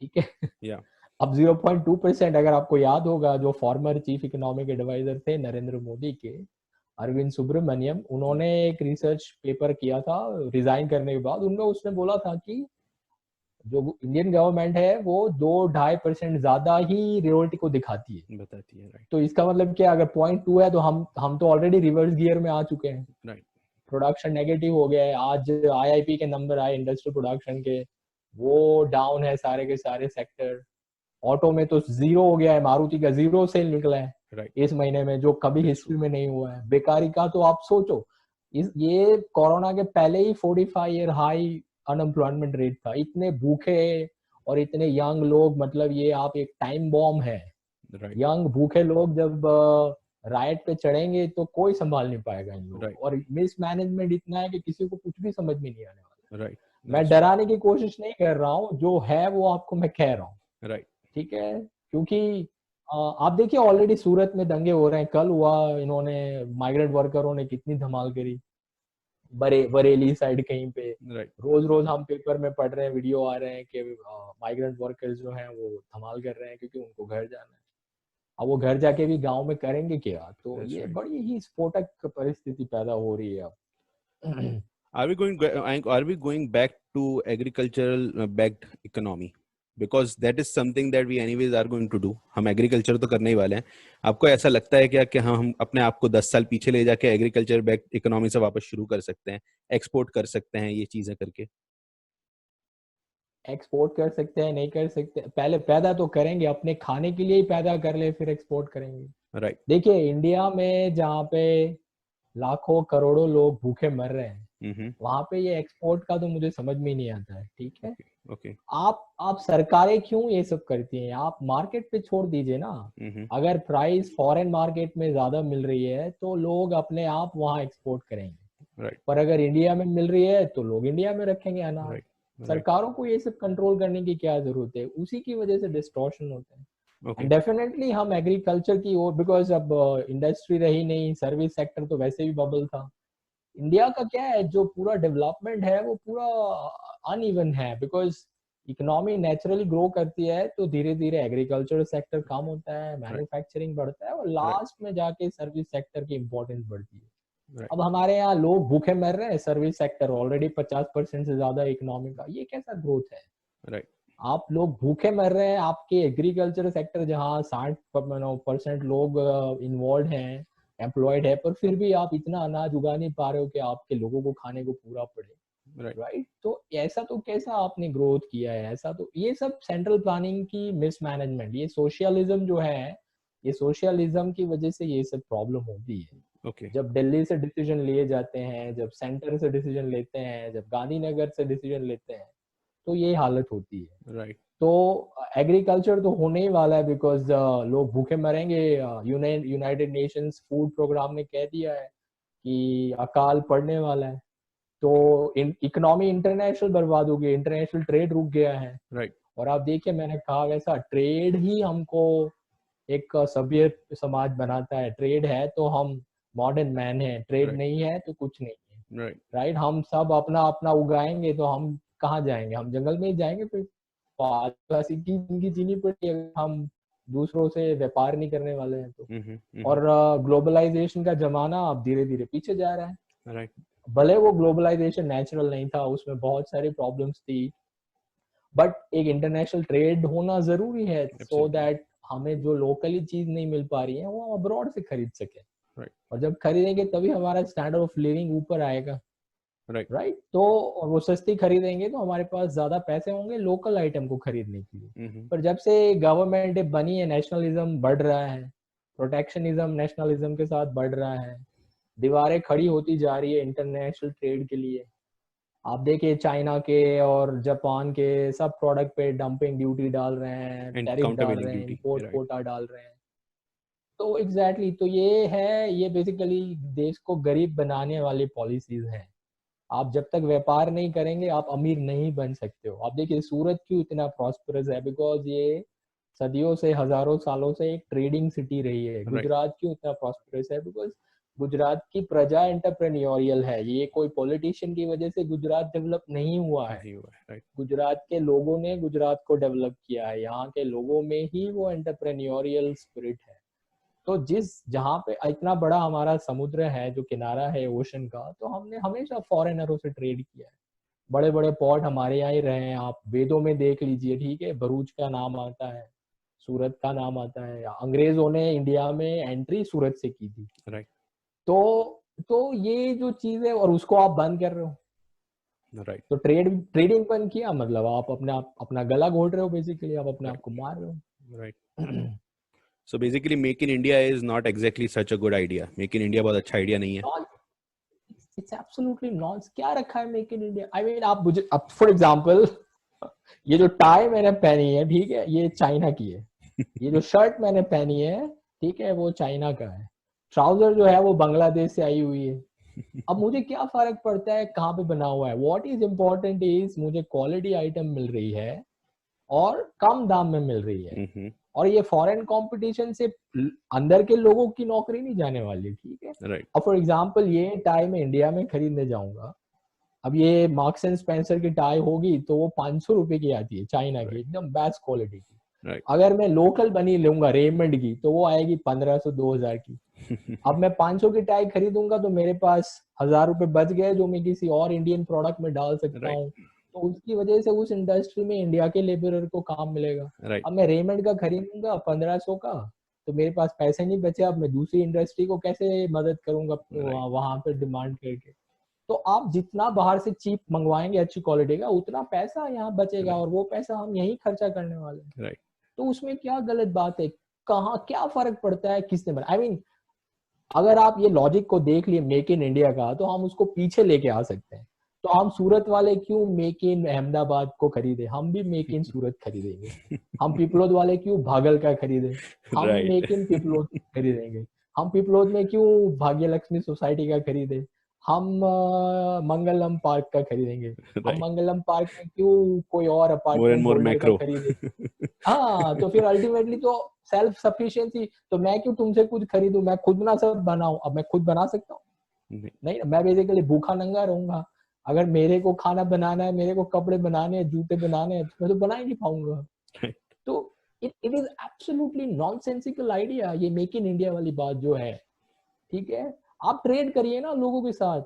ठीक है। Yeah. अब 0.2%, अगर आपको याद होगा जो फॉर्मर चीफ इकोनॉमिक एडवाइजर थे नरेंद्र मोदी के, अरविंद सुब्रमण्यम, उन्होंने एक रिसर्च पेपर किया था रिजाइन करने के बाद, उनमें उसने बोला था कि जो इंडियन गवर्नमेंट है वो 2-2.5% ज्यादा ही रियलिटी को दिखाती है, बताती है। राइट। तो इसका मतलब क्या, अगर 0.2 है तो हम तो ऑलरेडी रिवर्स गियर में आ चुके हैं। राइट। प्रोडक्शन नेगेटिव हो गया है। आज आईआईपी के नंबर आए इंडस्ट्रियल प्रोडक्शन के, वो डाउन है सारे के सारे सेक्टर। ऑटो में तो जीरो हो गया है, मारुति का जीरो सेल निकला है इस महीने में, जो कभी हिस्ट्री में नहीं हुआ है। बेकारी का तो आप सोचो, ये कोरोना के पहले ही 45 ईयर हाई अनएम्प्लॉयमेंट रेट था। इतने भूखे और इतने यंग लोग, मतलब ये आप एक टाइम बॉम्ब है। यंग भूखे लोग जब राइट पे चढ़ेंगे तो कोई संभाल नहीं पाएगा इन लोगों को। और मिसमैनेजमेंट इतना है कि किसी को कुछ भी समझ में नहीं आने वाला। मैं डराने की कोशिश नहीं कर रहा हूँ, जो है वो आपको मैं कह रहा हूँ। ठीक है, क्योंकि आप देखिए ऑलरेडी सूरत में दंगे हो रहे हैं। कल हुआ, इन्होंने माइग्रेंट वर्करों ने कितनी धमाल करी बरेली साइड कहीं पे। रोज रोज हम पेपर में पढ़ रहे हैं, वीडियो आ रहे हैं कि माइग्रेंट वर्कर्स जो हैं वो धमाल कर रहे हैं क्योंकि उनको घर जाना है। अब वो घर जाके भी गांव में करेंगे क्या? तो ये बड़ी ही स्फोटक परिस्थिति पैदा हो रही है अब। Are we going back to agricultural backed economy? Because that is something that we anyways are going to do. हम एग्रीकल्चर तो करने ही वाले हैं। आपको ऐसा लगता है क्या कि हम अपने आप को 10 साल पीछे ले जाके एग्रीकल्चर बैक्ड इकोनॉमी से वापस शुरू कर सकते हैं, एक्सपोर्ट कर सकते हैं ये चीजें करके? एक्सपोर्ट कर सकते हैं, नहीं कर सकते, पहले पैदा तो करेंगे, अपने खाने के लिए ही पैदा कर ले फिर एक्सपोर्ट करेंगे। राइट। देखिए इंडिया में जहाँ पे लाखों करोड़ों लोग भूखे मर रहे हैं, वहां पे ये एक्सपोर्ट का तो मुझे समझ में नहीं आता है। ठीक है, ओके। आप सरकारें क्यों ये सब करती हैं? आप मार्केट पे छोड़ दीजिए ना। अगर प्राइस फॉरेन मार्केट में ज्यादा मिल रही है तो लोग अपने आप वहां एक्सपोर्ट करेंगे। पर अगर इंडिया में मिल रही है तो लोग इंडिया में रखेंगे अनाज। सरकारों को ये सब कंट्रोल करने की क्या जरूरत है? उसी की वजह से डिस्टॉर्शन होते हैं। डेफिनेटली हम एग्रीकल्चर की ओर, बिकॉज अब इंडस्ट्री रही नहीं, सर्विस सेक्टर तो वैसे भी बबल था। इंडिया का क्या है, जो पूरा डेवलपमेंट है वो पूरा अनइवन है, बिकॉज इकोनॉमी नेचुरली ग्रो करती है तो धीरे धीरे एग्रीकल्चर सेक्टर कम होता है, मैन्युफैक्चरिंग बढ़ता है और लास्ट में जाके सर्विस सेक्टर की इंपॉर्टेंस बढ़ती है। अब हमारे यहाँ लोग भूखे मर रहे हैं, सर्विस सेक्टर ऑलरेडी 50% से ज्यादा इकोनॉमी का, ये कैसा ग्रोथ है? आप लोग भूखे मर रहे हैं, आपके एग्रीकल्चर सेक्टर जहाँ 60% लोग इन्वॉल्व हैं, एम्प्लॉयड है, पर फिर भी आप इतना अनाज उगा नहीं पा रहे हो कि आपके लोगों को खाने को पूरा पड़े, राइट। राइट? तो ऐसा तो कैसा आपने ग्रोथ किया है? ऐसा तो ये सब सेंट्रल प्लानिंग की मिसमैनेजमेंट, ये सोशलिज्म जो है, ये सोशलिज्म की वजह से ये सब प्रॉब्लम होती है। ओके। जब दिल्ली से डिसीजन लिए जाते हैं, जब सेंटर से डिसीजन लेते हैं, जब गांधीनगर से डिसीजन लेते हैं, तो ये हालत होती है। राइट। तो एग्रीकल्चर तो होने ही वाला है, बिकॉज लोग भूखे मरेंगे। यूनाइटेड नेशंस फूड प्रोग्राम ने कह दिया है कि अकाल पड़ने वाला है। तो इकोनॉमी इंटरनेशनल बर्बाद हो गई, इंटरनेशनल ट्रेड रुक गया है। राइट। और आप देखिए, मैंने कहा वैसा ट्रेड ही हमको एक सभ्य समाज बनाता है। ट्रेड है तो हम मॉडर्न मैन है, ट्रेड राइट। नहीं है तो कुछ नहीं है, राइट। राइट? हम सब अपना अपना उगाएंगे तो हम कहाँ जाएंगे? हम जंगल में ही जाएंगे। फिर तो आदिवासी की जिंदगी जीनी पड़ती है, हम दूसरों से व्यापार नहीं करने वाले हैं तो। और ग्लोबलाइजेशन का जमाना अब धीरे धीरे पीछे जा रहा है। राइट। भले वो ग्लोबलाइजेशन नेचुरल नहीं था, उसमें बहुत सारी प्रॉब्लम्स थी, बट एक इंटरनेशनल ट्रेड होना जरूरी है, सो दैट हमें जो लोकली चीज नहीं मिल पा रही है वो हम अब्रॉड से खरीद सके। राइट। और जब खरीदेंगे तभी हमारा स्टैंडर्ड ऑफ लिविंग ऊपर आएगा, राइट। राइट? तो वो सस्ती खरीदेंगे तो हमारे पास ज्यादा पैसे होंगे लोकल आइटम को खरीदने के लिए। पर जब से गवर्नमेंट बनी है, नेशनलिज्म बढ़ रहा है, प्रोटेक्शनिज्म नेशनलिज्म के साथ बढ़ रहा है, दीवारें खड़ी होती जा रही है इंटरनेशनल ट्रेड के लिए। आप देखिए चाइना के और जापान के सब प्रोडक्ट पे डंपिंग ड्यूटी डाल रहे हैं, एंड टैरिफ डाल काउंटरवेलिंग रहे हैं, ड्यूटी। Import right. कोटा डाल रहे हैं। तो एग्जैक्टली तो ये है, ये बेसिकली देश को गरीब बनाने वाली पॉलिसीज हैं। आप जब तक व्यापार नहीं करेंगे आप अमीर नहीं बन सकते हो। आप देखिए सूरत क्यों इतना प्रॉस्परस है, बिकॉज ये सदियों से, हजारों सालों से एक ट्रेडिंग सिटी रही है। राइट। गुजरात क्यों इतना प्रॉस्परस है, बिकॉज गुजरात की प्रजा एंटरप्रेन्योरियल है। ये कोई पॉलिटिशियन की वजह से गुजरात डेवलप नहीं हुआ है, नहीं हुआ है। राइट। गुजरात के लोगों ने गुजरात को डेवलप किया है। यहाँ के लोगों में ही वो एंटरप्रेन्योरियल स्पिरिट है। तो जिस जहाँ पे इतना बड़ा हमारा समुद्र है, जो किनारा है ओशन का, तो हमने हमेशा फॉरेनरों से ट्रेड किया है। बड़े बड़े पोर्ट हमारे यहाँ ही रहे हैं। आप वेदों में देख लीजिए, ठीक है, भरूच का नाम आता है, सूरत का नाम आता है। अंग्रेजों ने इंडिया में एंट्री सूरत से की थी। राइट। तो ये जो चीज है, और उसको आप बंद कर रहे हो। राइट। तो ट्रेडिंग बंद किया मतलब आप अपना गला घोट रहे हो, बेसिकली आप अपने आप को मार रहे हो। Right. So basically, Make in India is not exactly such a good idea. Make in India बहुत अच्छा आइडिया नहीं है. It's absolutely nonsense. क्या रखा है make in India? I mean, आप मुझे अब फॉर एग्जांपल ये जो टाई मैंने पहनी है, ठीक है, ये चाइना की है। ये जो शर्ट मैंने पहनी है, ठीक है, वो चाइना का है। ट्राउजर जो है वो बांग्लादेश से आई हुई है। अब मुझे क्या फर्क पड़ता है कहाँ पे बना हुआ है? व्हाट इज इम्पोर्टेंट इज मुझे क्वालिटी आइटम मिल रही है और कम दाम में मिल रही है। और ये फॉरेन कंपटीशन से अंदर के लोगों की नौकरी नहीं जाने वाली, ठीक है। राइट. अब फॉर एग्जांपल ये टाई मैं इंडिया में खरीदने जाऊंगा, अब ये मार्क्स एंड स्पेंसर की टाई होगी तो वो 500 रुपए की आती है, चाइना की, एकदम बेस्ट क्वालिटी की। राइट. अगर मैं लोकल बनी लूंगा रेमंड की तो वो आएगी 1500-2000 की। अब मैं 500 की टाई खरीदूंगा तो मेरे पास 1000 रुपए बच गए जो मैं किसी और इंडियन प्रोडक्ट में डाल सकता हूँ। तो उसकी वजह से उस इंडस्ट्री में इंडिया के लेबरर को काम मिलेगा। राइट. अब मैं रेमंड का खरीदूंगा 1500 का, तो मेरे पास पैसे नहीं बचे। अब मैं दूसरी इंडस्ट्री को कैसे मदद करूंगा वहां पे डिमांड करके? तो आप जितना बाहर से चीप मंगवाएंगे अच्छी क्वालिटी का, उतना पैसा यहाँ बचेगा और वो पैसा हम यही खर्चा करने वाले हैं। राइट. तो उसमें क्या गलत बात है? कहाँ क्या फर्क पड़ता है किसने बना? आई मीन अगर आप ये लॉजिक को देख लिए मेक इन इंडिया का, तो हम उसको पीछे लेके आ सकते हैं। तो हम सूरत वाले क्यों मेक इन अहमदाबाद को खरीदे? हम भी मेक इन सूरत खरीदेंगे। हम पिपलोद वाले क्यों भागल का खरीदे? हम Right. मेक इन पिपलोद खरीदेंगे। हम पिपलोद में क्यों भाग्य लक्ष्मी सोसाइटी का खरीदे? हम मंगलम पार्क का खरीदेंगे। हम Right. मंगलम पार्क में क्यों कोई और More and apartment more holder का macro. खरीदे? हाँ, तो फिर अल्टीमेटली तो सेल्फ सफिशिएंसी। तो मैं क्यों तुमसे कुछ खरीदूं? मैं खुद ना सब बनाऊं। अब मैं खुद बना सकता हूँ? नहीं, मैं बेसिकली भूखा नंगा रहूंगा। अगर मेरे को खाना बनाना है, मेरे को कपड़े बनाने हैं, जूते बनाने हैं, तो मैं तो बना ही नहीं पाऊंगा। Right. तो it is absolutely nonsensical idea ये मेक इन इंडिया वाली बात जो है, ठीक है। आप ट्रेड करिए ना लोगों के साथ।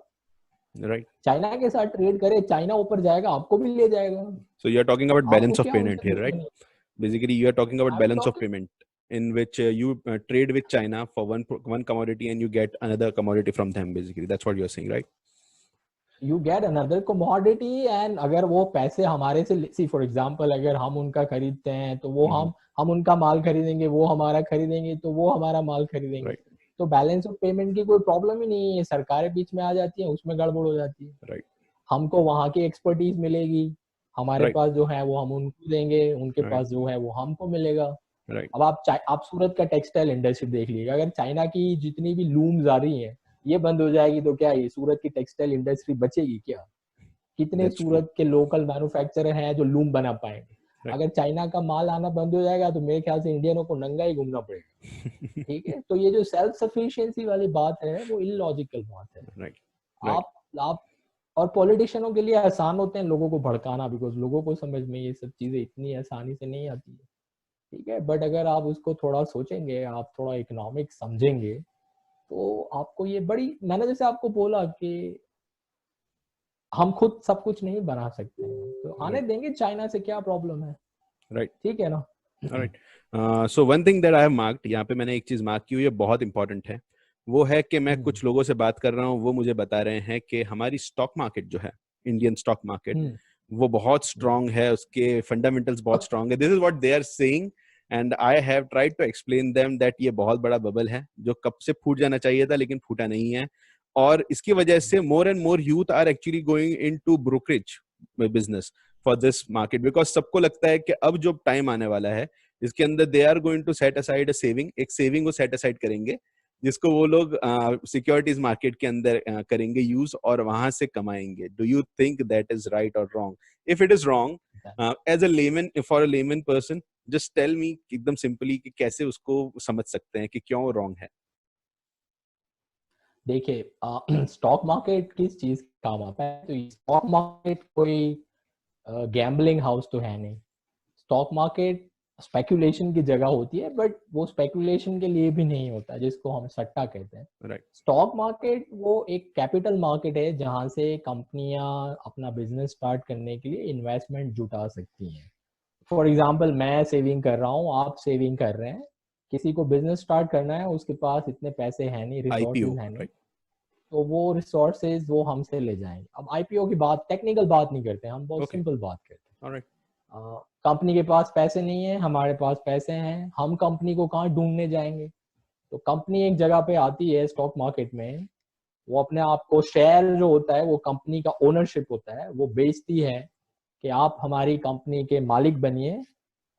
Right. चाइना के साथ ट्रेड करे, चाइना ऊपर जाएगा, आपको भी ले जाएगा। So you're talking about आपको balance of क्या payment उनसे here, right? दुश्मनी? Basically, you are talking about I am balance of talking, payment in which you trade with China for one commodity and you get another commodity from them. Basically, that's what you're saying, right? You get another commodity, and अगर वो पैसे हमारे से, सी for example, अगर हम उनका खरीदते हैं तो वो Mm-hmm. हम उनका माल खरीदेंगे, वो हमारा खरीदेंगे तो वो हमारा माल खरीदेंगे, Right. तो बैलेंस ऑफ पेमेंट की कोई प्रॉब्लम ही नहीं है। सरकारें बीच में आ जाती हैं, उसमें गड़बड़ हो जाती है। Right. हमको वहाँ की एक्सपर्टीज मिलेगी, हमारे Right. पास जो है वो हम उनको देंगे, उनके Right. पास जो है वो हमको मिलेगा। Right. अब आप सूरत का टेक्सटाइल इंडस्ट्री देख लीजिएगा, अगर चाइना की जितनी भी लूम्स आ रही हैं ये बंद हो जाएगी तो क्या ये सूरत की टेक्सटाइल इंडस्ट्री बचेगी क्या? कितने That's true. सूरत के लोकल मैन्युफैक्चरर हैं जो लूम बना पाएंगे? Right. अगर चाइना का माल आना बंद हो जाएगा तो मेरे ख्याल से इंडियनों को नंगा ही घूमना पड़ेगा। ठीक है, तो ये जो सेल्फ सफिशिएंसी वाली बात है वो इलॉजिकल बात है। Right. Right. आप और पॉलिटिशियनों के लिए आसान होते हैं लोगों को भड़काना, बिकॉज लोगों को समझ में ये सब चीजें इतनी आसानी से नहीं आती है। ठीक है, बट अगर आप उसको थोड़ा सोचेंगे, आप थोड़ा इकोनॉमिक समझेंगे, तो आपको ये बड़ी, मैंने जैसे आपको बोला कि हम खुद सब कुछ नहीं बना सकते हैं, तो आने Right. देंगे, चाइना से क्या प्रॉब्लम है? Right. ठीक है ना? All right. So one thing that I have marked, यहाँ पे मैंने एक चीज मार्क की हुई है, बहुत इंपॉर्टेंट है। वो है कि मैं कुछ लोगों से बात कर रहा हूँ, वो मुझे बता रहे हैं कि हमारी स्टॉक मार्केट जो है, इंडियन स्टॉक मार्केट, वो बहुत स्ट्रांग है, उसके फंडामेंटल्स बहुत स्ट्रांग है। This is what they are saying and I have tried to explain them that ये बहुत बड़ा बबल है जो कब से फूट जाना चाहिए था लेकिन फूटा नहीं है। और इसकी वजह से more and more youth are actually going into brokerage business for this market, because सबको लगता है कि अब जो टाइम आने वाला है इसके अंदर they are going to set aside a saving, एक सेविंग को सेट असाइड करेंगे जिसको वो लोग सिक्योरिटीज मार्केट के अंदर करेंगे यूज और वहां से कमाएंगे। Do you think that is right और wrong? If it is wrong, as a layman, for a layman person, just tell me एकदम सिंपली कि कैसे उसको समझ सकते हैं कि क्यों रॉन्ग है। देखिए, स्टॉक मार्केट किस चीज काम आता है? तो स्टॉक मार्केट कोई गैम्बलिंग हाउस तो है नहीं। स्टॉक मार्केट स्पेकुलेशन की जगह होती है, बट वो स्पेकुलेशन के लिए भी नहीं होता, जिसको हम सट्टा कहते हैं। राइट। स्टॉक मार्केट वो एक कैपिटल मार्केट है जहां से कंपनियां अपना बिजनेस स्टार्ट करने के लिए इन्वेस्टमेंट जुटा सकती हैं। फॉर एग्जाम्पल, मैं सेविंग कर रहा हूँ, आप सेविंग कर रहे हैं, किसी को बिजनेस स्टार्ट करना है, उसके पास इतने पैसे हैं नहीं, आईपीओ, रिसोर्सेज हैं नहीं, राइट। तो वो रिसोर्सेज वो हमसे ले जाएंगे। अब आईपीओ की बात, टेक्निकल बात नहीं करते, हम बहुत सिंपल बात करते हैं। ऑलराइट। कंपनी के पास पैसे नहीं है, हमारे पास पैसे हैं, हम कंपनी को कहाँ ढूंढने जाएंगे? तो कंपनी एक जगह पे आती है स्टॉक मार्केट में, वो अपने आप को, शेयर जो होता है वो कंपनी का ओनरशिप होता है, वो बेचती है कि आप हमारी कंपनी के मालिक बनिए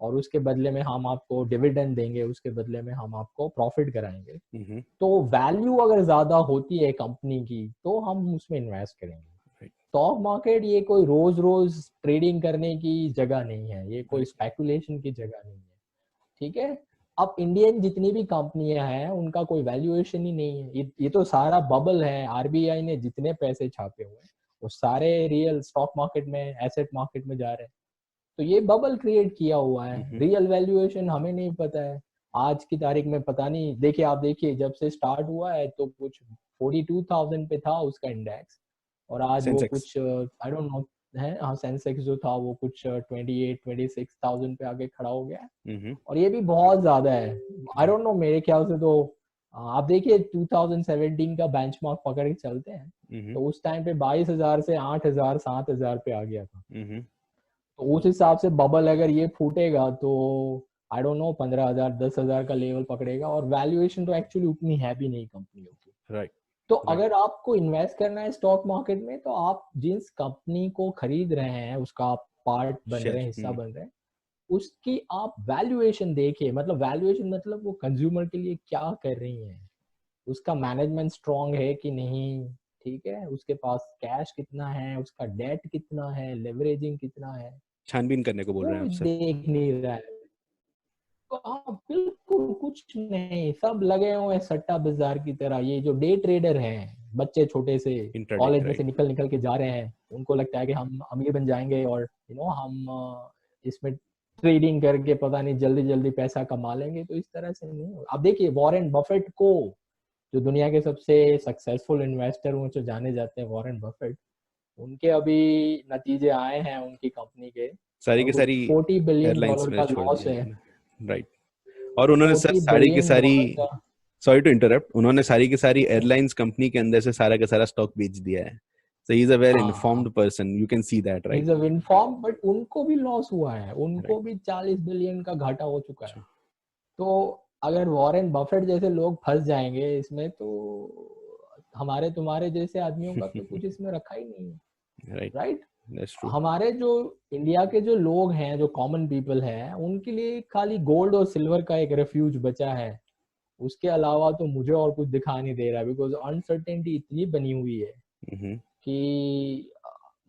और उसके बदले में हम आपको डिविडेंड देंगे, उसके बदले में हम आपको प्रॉफिट कराएंगे। तो वैल्यू अगर ज्यादा होती है कंपनी की तो हम उसमें इन्वेस्ट करेंगे। स्टॉक मार्केट ये कोई रोज रोज ट्रेडिंग करने की जगह नहीं है, ये कोई स्पेकुलेशन की जगह नहीं है। ठीक है, अब इंडियन जितनी भी कंपनियां हैं उनका कोई वैल्यूएशन ही नहीं है, ये तो सारा बबल है। आरबीआई ने जितने पैसे छापे हुए हैं वो सारे रियल स्टॉक मार्केट में, एसेट मार्केट में जा रहे हैं। तो ये बबल क्रिएट किया हुआ है, रियल वैल्यूएशन हमें नहीं पता है। आज की तारीख में पता नहीं, देखिए आप देखिए जब से स्टार्ट हुआ है तो कुछ 42,000 पे था उसका इंडेक्स, और आज वो कुछ आई डोंट नो है, हाँ सेंसेक्स जो था वो कुछ 28-26,000 पे आगे खड़ा हो गया, और ये भी बहुत ज्यादा है। आई डोंट नो, मेरे ख्याल से तो आप देखिए 2017 का बेंचमार्क पकड़ के चलते हैं तो उस टाइम पे 22,000 से 8,000 7,000 पे आ गया था। तो उस हिसाब से बबल अगर ये फूटेगा तो आई डोंट नो 15,000 10,000 का लेवल पकड़ेगा, और वैल्यूएशन तो एक्चुअली उतनी है भी नहीं कंपनियों की। राइट। तो अगर आपको इन्वेस्ट करना है स्टॉक मार्केट में तो आप जिस कंपनी को खरीद रहे हैं, उसका आप पार्ट बन रहे हैं, हिस्सा बन रहे हैं, उसकी आप वैल्यूएशन देखिए। मतलब वैल्यूएशन मतलब वो कंज्यूमर के लिए क्या कर रही है, उसका मैनेजमेंट स्ट्रांग है कि नहीं, ठीक है, उसके पास कैश कितना है, उसका डेट कितना है, लेवरेजिंग कितना है, छानबीन करने को बोल रहे हैं कुछ आपसे। देख नहीं रहा है। तो हाँ, बिल्कुल कुछ नहीं, सब लगे हुए हैं सट्टा बाजार की तरह। ये जो डे ट्रेडर हैं, बच्चे छोटे से इंट्राडे, कॉलेज में से राइट। निकल निकल के जा रहे हैं, उनको लगता है कि हम अमीर बन जाएंगे और हम इसमें ट्रेडिंग करके पता नहीं जल्दी जल्दी पैसा कमा लेंगे। तो इस तरह से नहीं हो। अब देखिए वॉरेन बफेट को जो दुनिया के सबसे सक्सेसफुल इन्वेस्टर वो जो जाने जाते हैं वॉरेन बफेट, उनके अभी नतीजे आए हैं उनकी कंपनी के, सारी और की कुछ सारी $40 बिलियन एयरलाइंस में का छोड़ लॉस दिया है। उन्होंने, राइट। और उन्होंने सर 40 सारी की बिलियन सारी, डॉलर का। सॉरी टू इंटरप्ट, उन्होंने सारी की सारी एयरलाइंस कंपनी के अंदर से सारा का सारा स्टॉक बेच दिया है। So he is a very हाँ, informed person, you can see that, right. Is a inform, but उनको भी लॉस हुआ है, राइट। उनको भी 40 बिलियन का घाटा हो चुका है। तो अगर वॉरेन बफेट जैसे लोग फंस जाएंगे इसमें, तो हमारे तुम्हारे जैसे आदमियों का तो कुछ इसमें रखा ही नहीं है, राइट, राइट। That's true. हमारे जो इंडिया के जो लोग हैं, जो कॉमन पीपल हैं, उनके लिए खाली गोल्ड और सिल्वर का एक रेफ्यूज बचा है। उसके अलावा तो मुझे और कुछ दिखा नहीं दे रहा, बिकॉज अनसर्टेनिटी इतनी बनी हुई है कि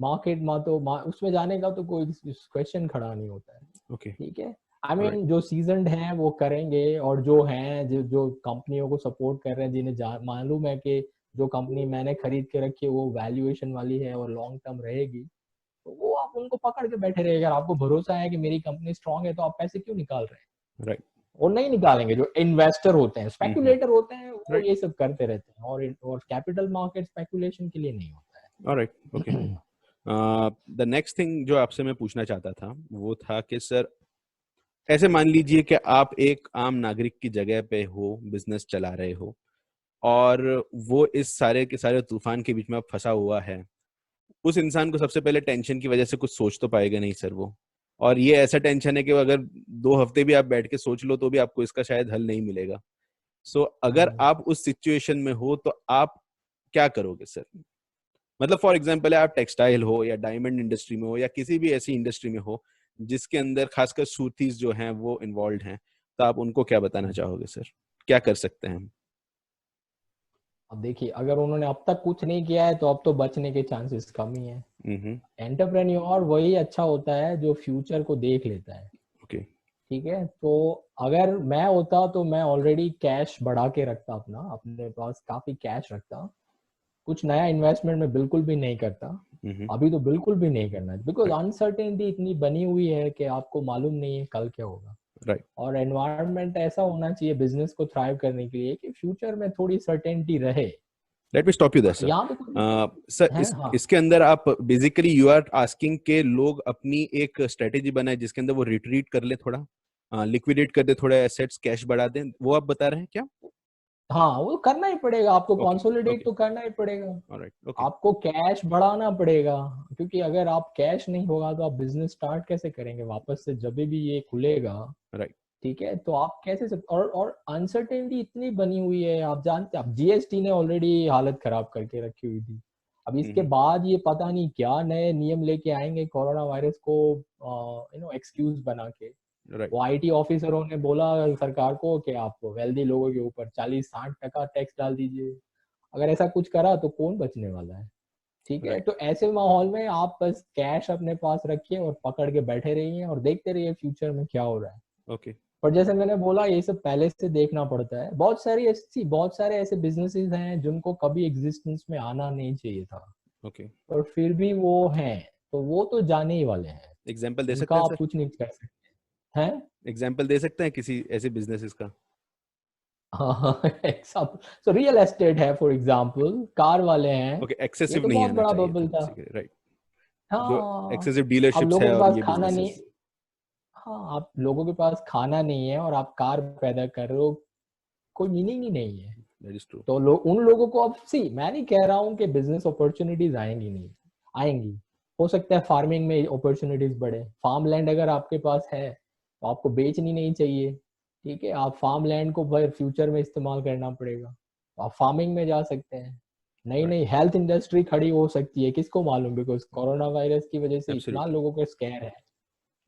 मार्केट में तो उसमें जाने का तो कोई क्वेश्चन खड़ा नहीं होता है। ओके, ठीक है, आई राइट। मीन जो सीजनड हैं वो करेंगे, और जो हैं जो कंपनियों को सपोर्ट कर रहे हैं, जिन्हें मालूम है कि जो कंपनी मैंने खरीद के रखी है वो वैल्यूएशन वाली है और लॉन्ग टर्म रहेगी, तो वो आप उनको पकड़ के बैठे रहिए। अगर आपको भरोसा है कि मेरी कंपनी स्ट्रांग है, तो आप पैसे क्यों निकाल रहे हैं? राइट। और नहीं निकालेंगे। जो इन्वेस्टर होते हैं, स्पेकुलेटर होते हैं, वो राइट। ये सब करते रहते हैं, और कैपिटल मार्केट स्पेकुलेशन के लिए नहीं होता ऑलराइट, ओके। है। द नेक्स्ट थिंग जो आपसे मैं पूछना चाहता था वो था कि सर, ऐसे मान लीजिए कि आप एक आम नागरिक की जगह पे हो, बिजनेस चला रहे हो, और वो इस सारे के सारे तूफान के बीच में अब फंसा हुआ है। उस इंसान को सबसे पहले टेंशन की वजह से कुछ सोच तो पाएगा नहीं सर वो, और ये ऐसा टेंशन है कि अगर 2 हफ्ते भी आप बैठ के सोच लो तो भी आपको इसका शायद हल नहीं मिलेगा। सो अगर आप उस सिचुएशन में हो तो आप क्या करोगे सर? मतलब फॉर एग्जाम्पल आप टेक्सटाइल हो या डायमंड इंडस्ट्री में हो या किसी भी ऐसी इंडस्ट्री में हो जिसके अंदर खासकर सूथीज जो हैं वो इन्वॉल्व हैं, तो आप उनको क्या बताना चाहोगे सर? क्या कर सकते हैं हम? अब देखिए, अगर उन्होंने अब तक कुछ नहीं किया है, तो अब तो बचने के चांसेस कम ही है। हम्म। एंटरप्रेन्योर वही अच्छा होता है जो फ्यूचर को देख लेता है। ओके। ठीक है, तो अगर मैं होता तो मैं ऑलरेडी कैश बढ़ा के रखता, अपने पास काफी कैश रखता। कुछ नया इन्वेस्टमेंट में बिल्कुल भी नहीं करता। हम्म। अभी तो बिल्कुल भी नहीं करना है, बिकॉज राइट। अनसर्टेनिटी इतनी बनी हुई है कि आपको मालूम नहीं है कल क्या होगा। राइट। और एनवायरनमेंट ऐसा होना चाहिए बिजनेस को थ्राइव करने के लिए कि फ्यूचर में थोड़ी सर्टेनिटी रहे। Let me stop you there sir. यहाँ पे कुछ सर, है। इस हाँ, इसके अंदर आप बेसिकली यू आर आस्किंग के लोग अपनी एक स्ट्रेटेजी बनाए जिसके अंदर वो रिट्रीट कर ले, थोड़ा लिक्विडेट कर दे, थोड़ा एसेट्स कैश बढ़ा दें, वो आप बता रहे हैं क्या? हाँ, वो करना ही पड़ेगा आपको, ओके। Consolidate okay. तो करना ही पड़ेगा। Alright, okay. आपको कैश बढ़ाना पड़ेगा, क्योंकि अगर आप कैश नहीं होगा तो आप बिजनेस स्टार्ट कैसे करेंगे वापस से जब भी ये खुलेगा? राइट। ठीक है, तो आप कैसे और अनसर्टेनिटी इतनी बनी हुई है, आप जानते हैं, अब जीएसटी ने ऑलरेडी हालत खराब करके रखी हुई थी। अब इसके बाद ये पता नहीं क्या नए नियम लेके आएंगे कोरोना वायरस को एक्सक्यूज बना के। राइट। वो आईटी ऑफिसरों ने बोला सरकार को कि आप वेल्दी लोगों के ऊपर 40-60% टैक्स डाल दीजिए। अगर ऐसा कुछ करा तो कौन बचने वाला है? ठीक है, राइट। तो ऐसे माहौल में आप बस कैश अपने पास रखिए और पकड़ के बैठे रहिए और देखते रहिए फ्यूचर में क्या हो रहा है। ओके। पर जैसे मैंने बोला, ये सब पहले से देखना पड़ता है। बहुत सारे ऐसे बिजनेसेस हैं जिनको कभी एग्जिस्टेंस में आना नहीं चाहिए था, ओके। और फिर भी वो हैं, तो वो तो जाने ही वाले हैं। एग्जाम्पल दे उनका सकते हैं आप सर? कुछ नहीं कर सकते हैं। एग्जाम्पल दे सकते हैं किसी ऐसे बिजनेसेस का? हाँ, एग्जाम्पल, सो रियल एस्टेट है फॉर एग्जाम्पल, कार वाले हैं। ओके, ये एक्सेसिव तो नहीं बहुत आना बड़ा चाहिए बबल था था। Basically, right. जो हाँ, एक्सेसिव अब डीलरशिप्स लोगों है के और पास ये खाना नहीं, बिजनेसेस। हाँ, आप लोगों के पास खाना नहीं है और आप कार पैदा कर रहे हो, कोई मीनिंग ही नहीं है। That is true. तो उन लोगों को, अब मैं नहीं कह रहा हूँ कि बिजनेस अपॉर्चुनिटीज आएंगी नहीं, आएंगी। हो सकता है फार्मिंग में अपॉर्चुनिटीज बढ़े। फार्म लैंड अगर आपके पास है तो आपको बेचनी नहीं चाहिए। ठीक है, आप फार्म लैंड को फ्यूचर में इस्तेमाल करना पड़ेगा, तो आप फार्मिंग में जा सकते हैं। नई राइट। नई हेल्थ इंडस्ट्री खड़ी हो सकती है, किसको मालूम, बिकॉज कोरोना वायरस की वजह से इतना एब्सोल्युटली। लोगों का स्कैर है,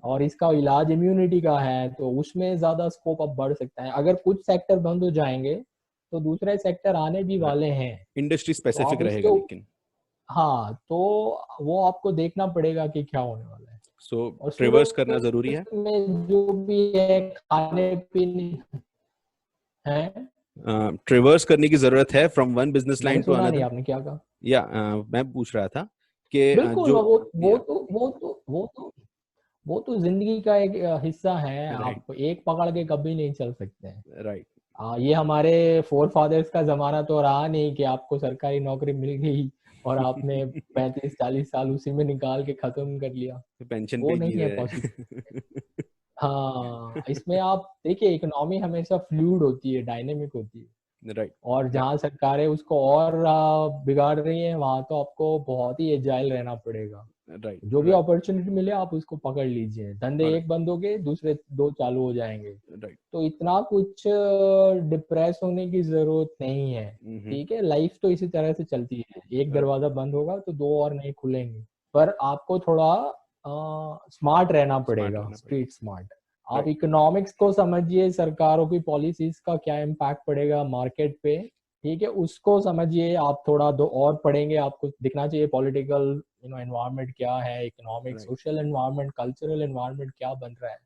और इसका इलाज इम्यूनिटी का है, तो उसमें ज्यादा स्कोप अब बढ़ सकता है। अगर कुछ सेक्टर बंद हो जाएंगे तो दूसरे सेक्टर आने भी वाले हैं। इंडस्ट्री तो आप स्पेसिफिक रहेगा उसको, लेकिन। हाँ, तो वो आपको देखना पड़ेगा कि क्या होने वाला है। सो और ट्रिवर्स करना जरूरी है। सूरत में जो भी है खाने पीने है। ट्रिवर्स करने की जरूरत है फ्रॉम वन बिजनेस मैंने लाइन टू सुना नहीं अनदर। आपने क्या कहा। या मैं पूछ रहा था कि बिल्कुल, जो, वो या, तो वो तो वो तो वो तो जिंदगी का एक हिस्सा है। राइट। आप एक पकड़ के कभी नहीं चल सकते हैं। राइट। ये हमारे फोर फादर्स का जमाना तो रहा नहीं कि आपको सरकारी नौकरी मिल गई और आपने 35-40 साल उसी में निकाल के खत्म कर लिया, पेंशन वो पे जी नहीं है रहे पॉसिबल। हैं। हाँ, इसमें आप देखिए इकोनॉमी हमेशा फ्लूइड होती है, डायनेमिक होती है, राइट। और जहाँ सरकारें उसको और बिगाड़ रही हैं वहां तो आपको बहुत ही एजाइल रहना पड़ेगा। राइट जो भी राइट। अपॉर्चुनिटी मिले आप उसको पकड़ लीजिए, धंधे और एक बंद हो गए दूसरे दो चालू हो जाएंगे। राइट। तो इतना कुछ डिप्रेस होने की जरूरत नहीं है। ठीक है, लाइफ तो इसी तरह से चलती है, एक दरवाजा बंद होगा तो दो और नहीं खुलेंगे। पर आपको थोड़ा स्मार्ट रहना स्मार्ट पड़ेगा, रहना स्ट्रीट पड़ेगा। स्मार्ट। आप राइट। इकोनॉमिक्स को समझिए, सरकारों की पॉलिसीज का क्या इम्पैक्ट पड़ेगा मार्केट पे, ठीक है, उसको समझिए। आप थोड़ा दो और पढ़ेंगे, आपको दिखना चाहिए पॉलिटिकल एनवायरनमेंट क्या है, economic, right. Social environment, cultural environment क्या बन रहा है।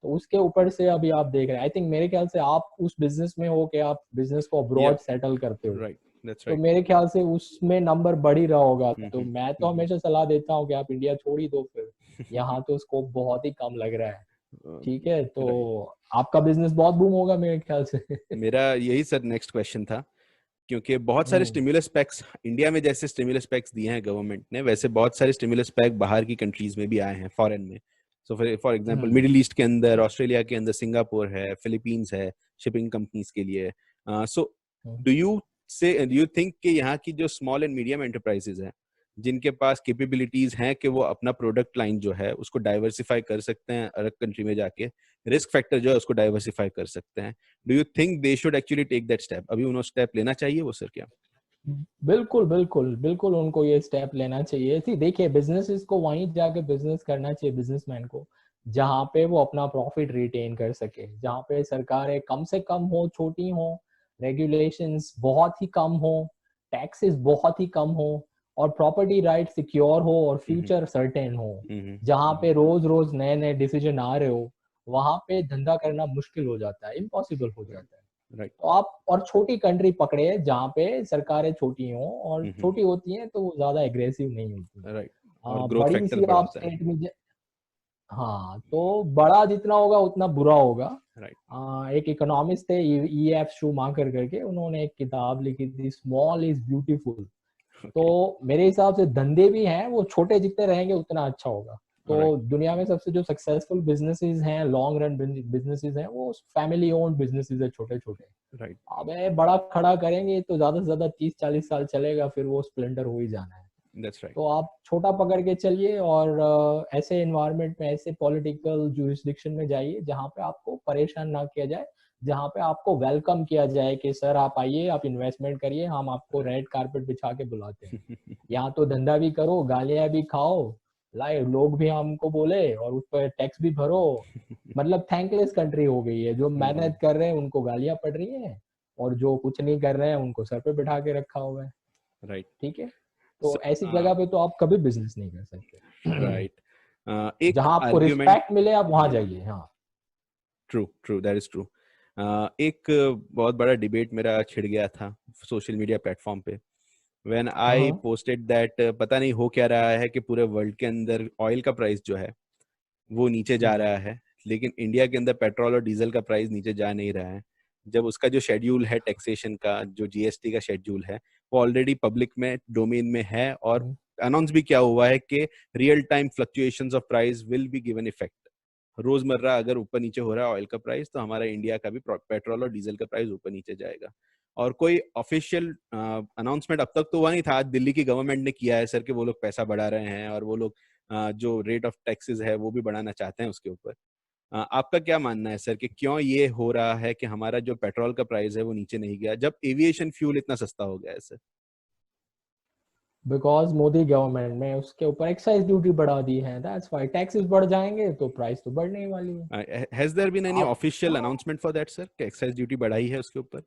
तो उसके ऊपर से अभी आप देख रहे हैं। आई थिंक मेरे ख्याल से आप उस बिजनेस में हो कि आप बिजनेस को या अब्रॉड सेटल करते हो, राइट। दैट्स तो राइट। मेरे ख्याल से उसमें नंबर बढ़ ही रहा होगा। तो मैं तो हम्म। हमेशा सलाह देता हूँ कि आप इंडिया छोड़ ही दो फिर, यहाँ तो स्कोप बहुत ही कम लग रहा है। ठीक है, तो राइट। आपका बिजनेस बहुत बूम होगा मेरे ख्याल से। मेरा यही सर नेक्स्ट क्वेश्चन था, क्योंकि बहुत सारे हम्म, स्टिमुलस पैक्स इंडिया में, जैसे स्टिमुलस पैक्स दिए हैं गवर्नमेंट ने, वैसे बहुत सारे स्टिमुलस पैक बाहर की कंट्रीज में भी आए हैं, फॉरेन में। So for example hmm, middle east के अंदर, ऑस्ट्रेलिया के अंदर, सिंगापुर है, फिलीपींस है, शिपिंग कंपनीज के लिए। सो हम्म। डू यू थिंक कि यहाँ की जो स्मॉल एंड मीडियम एंटरप्राइजेज हैं, जिनके पास कैपेबिलिटीज हैं कि वो अपना प्रोडक्ट लाइन जो है उसको डाइवर्सिफाई कर सकते हैं अलग कंट्री में जाके, रिस्क फैक्टर जो है उसको डाइवर्सिफाई कर सकते हैं, do you think they should actually take that step? अभी उन्होंने स्टेप लेना चाहिए वो सर क्या? बिल्कुल बिल्कुल बिल्कुल, उनको ये स्टेप लेना चाहिए थी। देखिए बिजनेसेस को वहीं जाके बिजनेस करना चाहिए, बिजनेसमैन को, जहाँ पे वो अपना प्रॉफिट रिटेन कर सके, जहाँ पे सरकारें कम से कम हो, छोटी हो, रेगुलेशंस बहुत ही कम हो, टैक्सेस बहुत ही कम हो, और प्रॉपर्टी राइट सिक्योर हो और हम्म। फ्यूचर सर्टेन हो। हम्म। जहाँ पे रोज रोज नए नए डिसीजन आ रहे हो, वहां पे धंधा करना मुश्किल हो जाता है, इम्पॉसिबल हो जाता है। राइट। तो आप और छोटी कंट्री पकड़े जहाँ पे सरकारें छोटी हों, और छोटी होती हैं तो वो ज्यादा एग्रेसिव नहीं होती। राइट। और ग्रोथ बड़ी फैक्टर सी बड़ा आप होता है। स्टेट में हाँ, तो बड़ा जितना होगा उतना बुरा होगा। राइट। एक इकोनॉमिस्ट थे, ई एफ शूमाकर करके, उन्होंने एक किताब लिखी थी, स्मॉल इज ब्यूटीफुल। ओके। तो मेरे हिसाब से धंधे भी हैं, वो छोटे जितने रहेंगे उतना अच्छा होगा। राइट। तो दुनिया में सबसे जो सक्सेसफुल बिजनेसेस हैं, लॉन्ग रन बिजनेसेस हैं, वो फैमिली ओन्ड बिजनेसेस है, छोटे छोटे। राइट। अब ये बड़ा खड़ा करेंगे तो ज्यादा से ज्यादा 30-40 साल चलेगा, फिर वो स्प्लेंडर हो ही जाना है। That's right. तो आप छोटा पकड़ के चलिए, और ऐसे एनवायरनमेंट में, ऐसे पॉलिटिकल जुरिस्डिक्शन में जाइए जहाँ पे आपको परेशान ना किया जाए, जहाँ पे आपको वेलकम किया जाए कि सर आप आइए, आप इन्वेस्टमेंट करिए, हम आपको राइट। रेड कारपेट बिछा के बुलाते हैं। यहाँ तो धंधा भी करो, गालियां भी खाओ, लाए लोग भी हमको बोले, और उस पर टैक्स भी भरो। मतलब थैंकलेस कंट्री हो गई है। जो मेहनत कर रहे हैं उनको गालियां पड़ रही हैं, और जो कुछ नहीं कर रहे हैं उनको सर पे बिठा के रखा हुआ है। राइट। ठीक है, तो ऐसी जगह पे तो आप कभी बिजनेस नहीं कर सकते। राइट। एक जहां आपको आर्ग्यूमेंट। रिस्पेक्ट मिले आप वहां जाइए। हाँ। True true, that is true. एक बहुत बड़ा डिबेट मेरा छिड़ गया था सोशल मीडिया प्लेटफॉर्म पे, व्हेन आई हाँ। पोस्टेड दैट पता नहीं हो क्या रहा है कि पूरे वर्ल्ड के अंदर ऑयल का प्राइस जो है वो नीचे जा रहा है, लेकिन इंडिया के अंदर पेट्रोल और डीजल का प्राइस नीचे जा नहीं रहा है। जब उसका जो शेड्यूल है टैक्सेशन का, जो जीएसटी का शेड्यूल है, वो ऑलरेडी पब्लिक में डोमेन में है, और अनाउंस भी क्या हुआ है कि real time fluctuations of price will be given effect. रोजमर्रा अगर ऊपर नीचे हो रहा है ऑयल का प्राइस, तो हमारा इंडिया का भी पेट्रोल और डीजल का प्राइस ऊपर नीचे जाएगा। और कोई ऑफिशियल अनाउंसमेंट अब तक तो हुआ नहीं था। आज दिल्ली की गवर्नमेंट ने किया है सर कि वो लोग पैसा बढ़ा रहे हैं, और वो लोग जो रेट ऑफ टैक्सेस है वो भी बढ़ाना चाहते हैं उसके ऊपर। आपका क्या मानना है सर कि क्यों ये हो रहा है कि हमारा जो पेट्रोल का प्राइस है वो नीचे नहीं गया, जब एविएशन फ्यूल इतना सस्ता हो गया है सर? बिकॉज मोदी गवर्नमेंट में उसके ऊपर एक्साइज ड्यूटी बढ़ा दी है, दैट्स व्हाई टैक्सेस बढ़ जाएंगे तो प्राइस तो बढ़ने ही वाली है। हैज देयर बीन एनी आप ऑफिशियल हाँ, अनाउंसमेंट फॉर दैट सर कि एक्साइज ड्यूटी बढ़ाई है उसके ऊपर?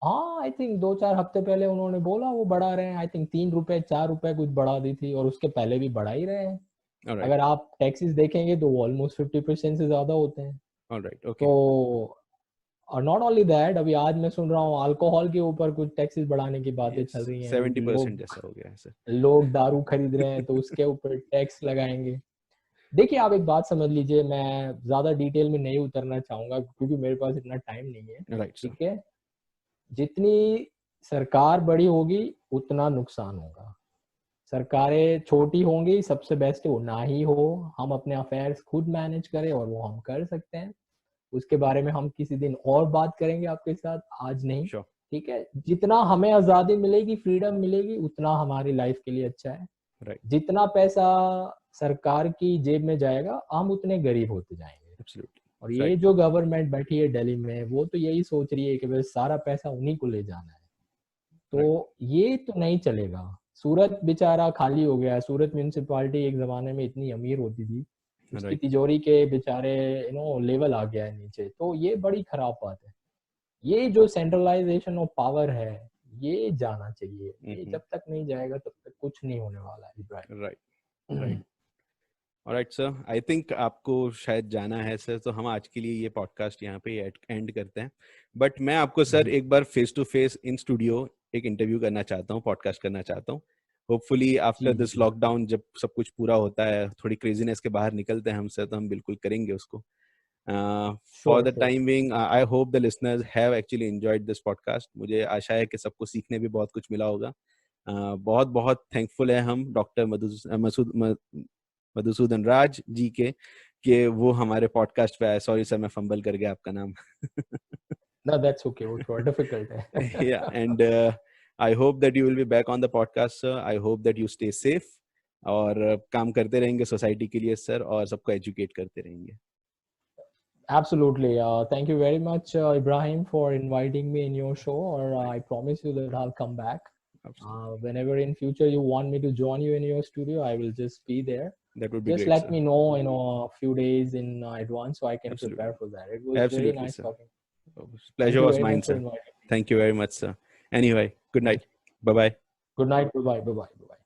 हाँ, आई थिंक 2-4 हफ्ते पहले उन्होंने बोला वो बढ़ा रहे हैं। आई थिंक 3 रुपए 4 रुपए कुछ बढ़ा दी थी, और उसके पहले भी बढ़ा ही रहे हैं। ऑलराइट। अगर आप टैक्सेस देखेंगे तो वो ऑलमोस्ट 50% से ज्यादा होते हैं। ऑलराइट। ओके। तो और नॉट ओनली दैट, अभी आज मैं सुन रहा हूँ अल्कोहल के ऊपर कुछ टैक्सेस बढ़ाने की बातें यस, चल रही हैं। 70% लोग जैसा हो गया है सर। लोग दारू खरीद रहे हैं तो उसके ऊपर टैक्स लगाएंगे। देखिए आप एक बात समझ लीजिए, मैं ज्यादा डिटेल में नहीं उतरना चाहूंगा क्योंकि मेरे पास इतना टाइम नहीं है। Right sir. ठीक है, जितनी सरकार बड़ी होगी उतना नुकसान होगा। सरकारें छोटी होंगी, सबसे बेस्ट वो ना ही हो, हम अपने अफेयर्स खुद मैनेज करें, और वो हम कर सकते हैं। उसके बारे में हम किसी दिन और बात करेंगे आपके साथ, आज नहीं। श्योर। ठीक है, जितना हमें आज़ादी मिलेगी, फ्रीडम मिलेगी, उतना हमारी लाइफ के लिए अच्छा है। राइट। जितना पैसा सरकार की जेब में जाएगा, हम उतने गरीब होते जाएंगे। एब्सोल्युटली। और ये राइट। जो गवर्नमेंट बैठी है दिल्ली में, वो तो यही सोच रही है कि बस सारा पैसा उन्हीं को ले जाना है। राइट। तो ये तो नहीं चलेगा। सूरत बेचारा खाली हो गया है। सूरत म्यूनिसिपालिटी एक जमाने में इतनी अमीर होती थी, उसकी राइट। तिजोरी के बेचारे लेवल आ गया है नीचे। तो ये बड़ी खराब बात है। ये जो सेंट्रलाइजेशन ऑफ पावर है, ये जाना चाहिए। ये जब तक नहीं जाएगा तब तक कुछ नहीं होने वाला है Ibrahim. Right. Right. Alright sir, I think आपको शायद जाना है सर, तो हम आज के लिए ये पॉडकास्ट यहाँ पे एंड करते हैं। बट मैं आपको सर जी एक बार face to face in studio एक इंटरव्यू करना चाहता हूँ, पॉडकास्ट करना चाहता हूँ। Hopefully after ji this ji lockdown, जब सब कुछ पूरा होता है, थोड़ी क्रेजीनेस के बाहर निकलते हैं हम सर, तो हम बिल्कुल करेंगे उसको। For sure the sure. Time being I hope the listeners have actually enjoyed this podcast. मुझे आशा है कि सबको सीखने भी बहुत कुछ मिला होगा। बहुत बहुत थैंकफुल है हम डॉक्टर मधुसूदन राज जी के कि वो हमारे पॉडकास्ट पे आए। सॉरी सर, मैं फंबल कर गया आपका नाम। No, that's okay, वो थोड़ा डिफिकल्ट है। Yeah, and I hope that you will be back on the podcast, sir. I hope that you stay safe और काम करते रहेंगे सोसाइटी के लिए सर, और सबको एजुकेट करते रहेंगे। Absolutely. Thank you very much, Ibrahim, for inviting me in your show. Or Right. I promise you that I'll come back. Absolutely. Whenever in future you want me to join you in your studio, I will just be there. That would be Just great, let sir. me know, a few days in advance so I can Absolutely. prepare for that. It was very Absolutely, nice sir. talking. Pleasure Thank you was very mine, much for sir. inviting me. Thank you very much, sir. Anyway, good night. Bye bye. Good night. Bye bye. Bye bye. Bye bye.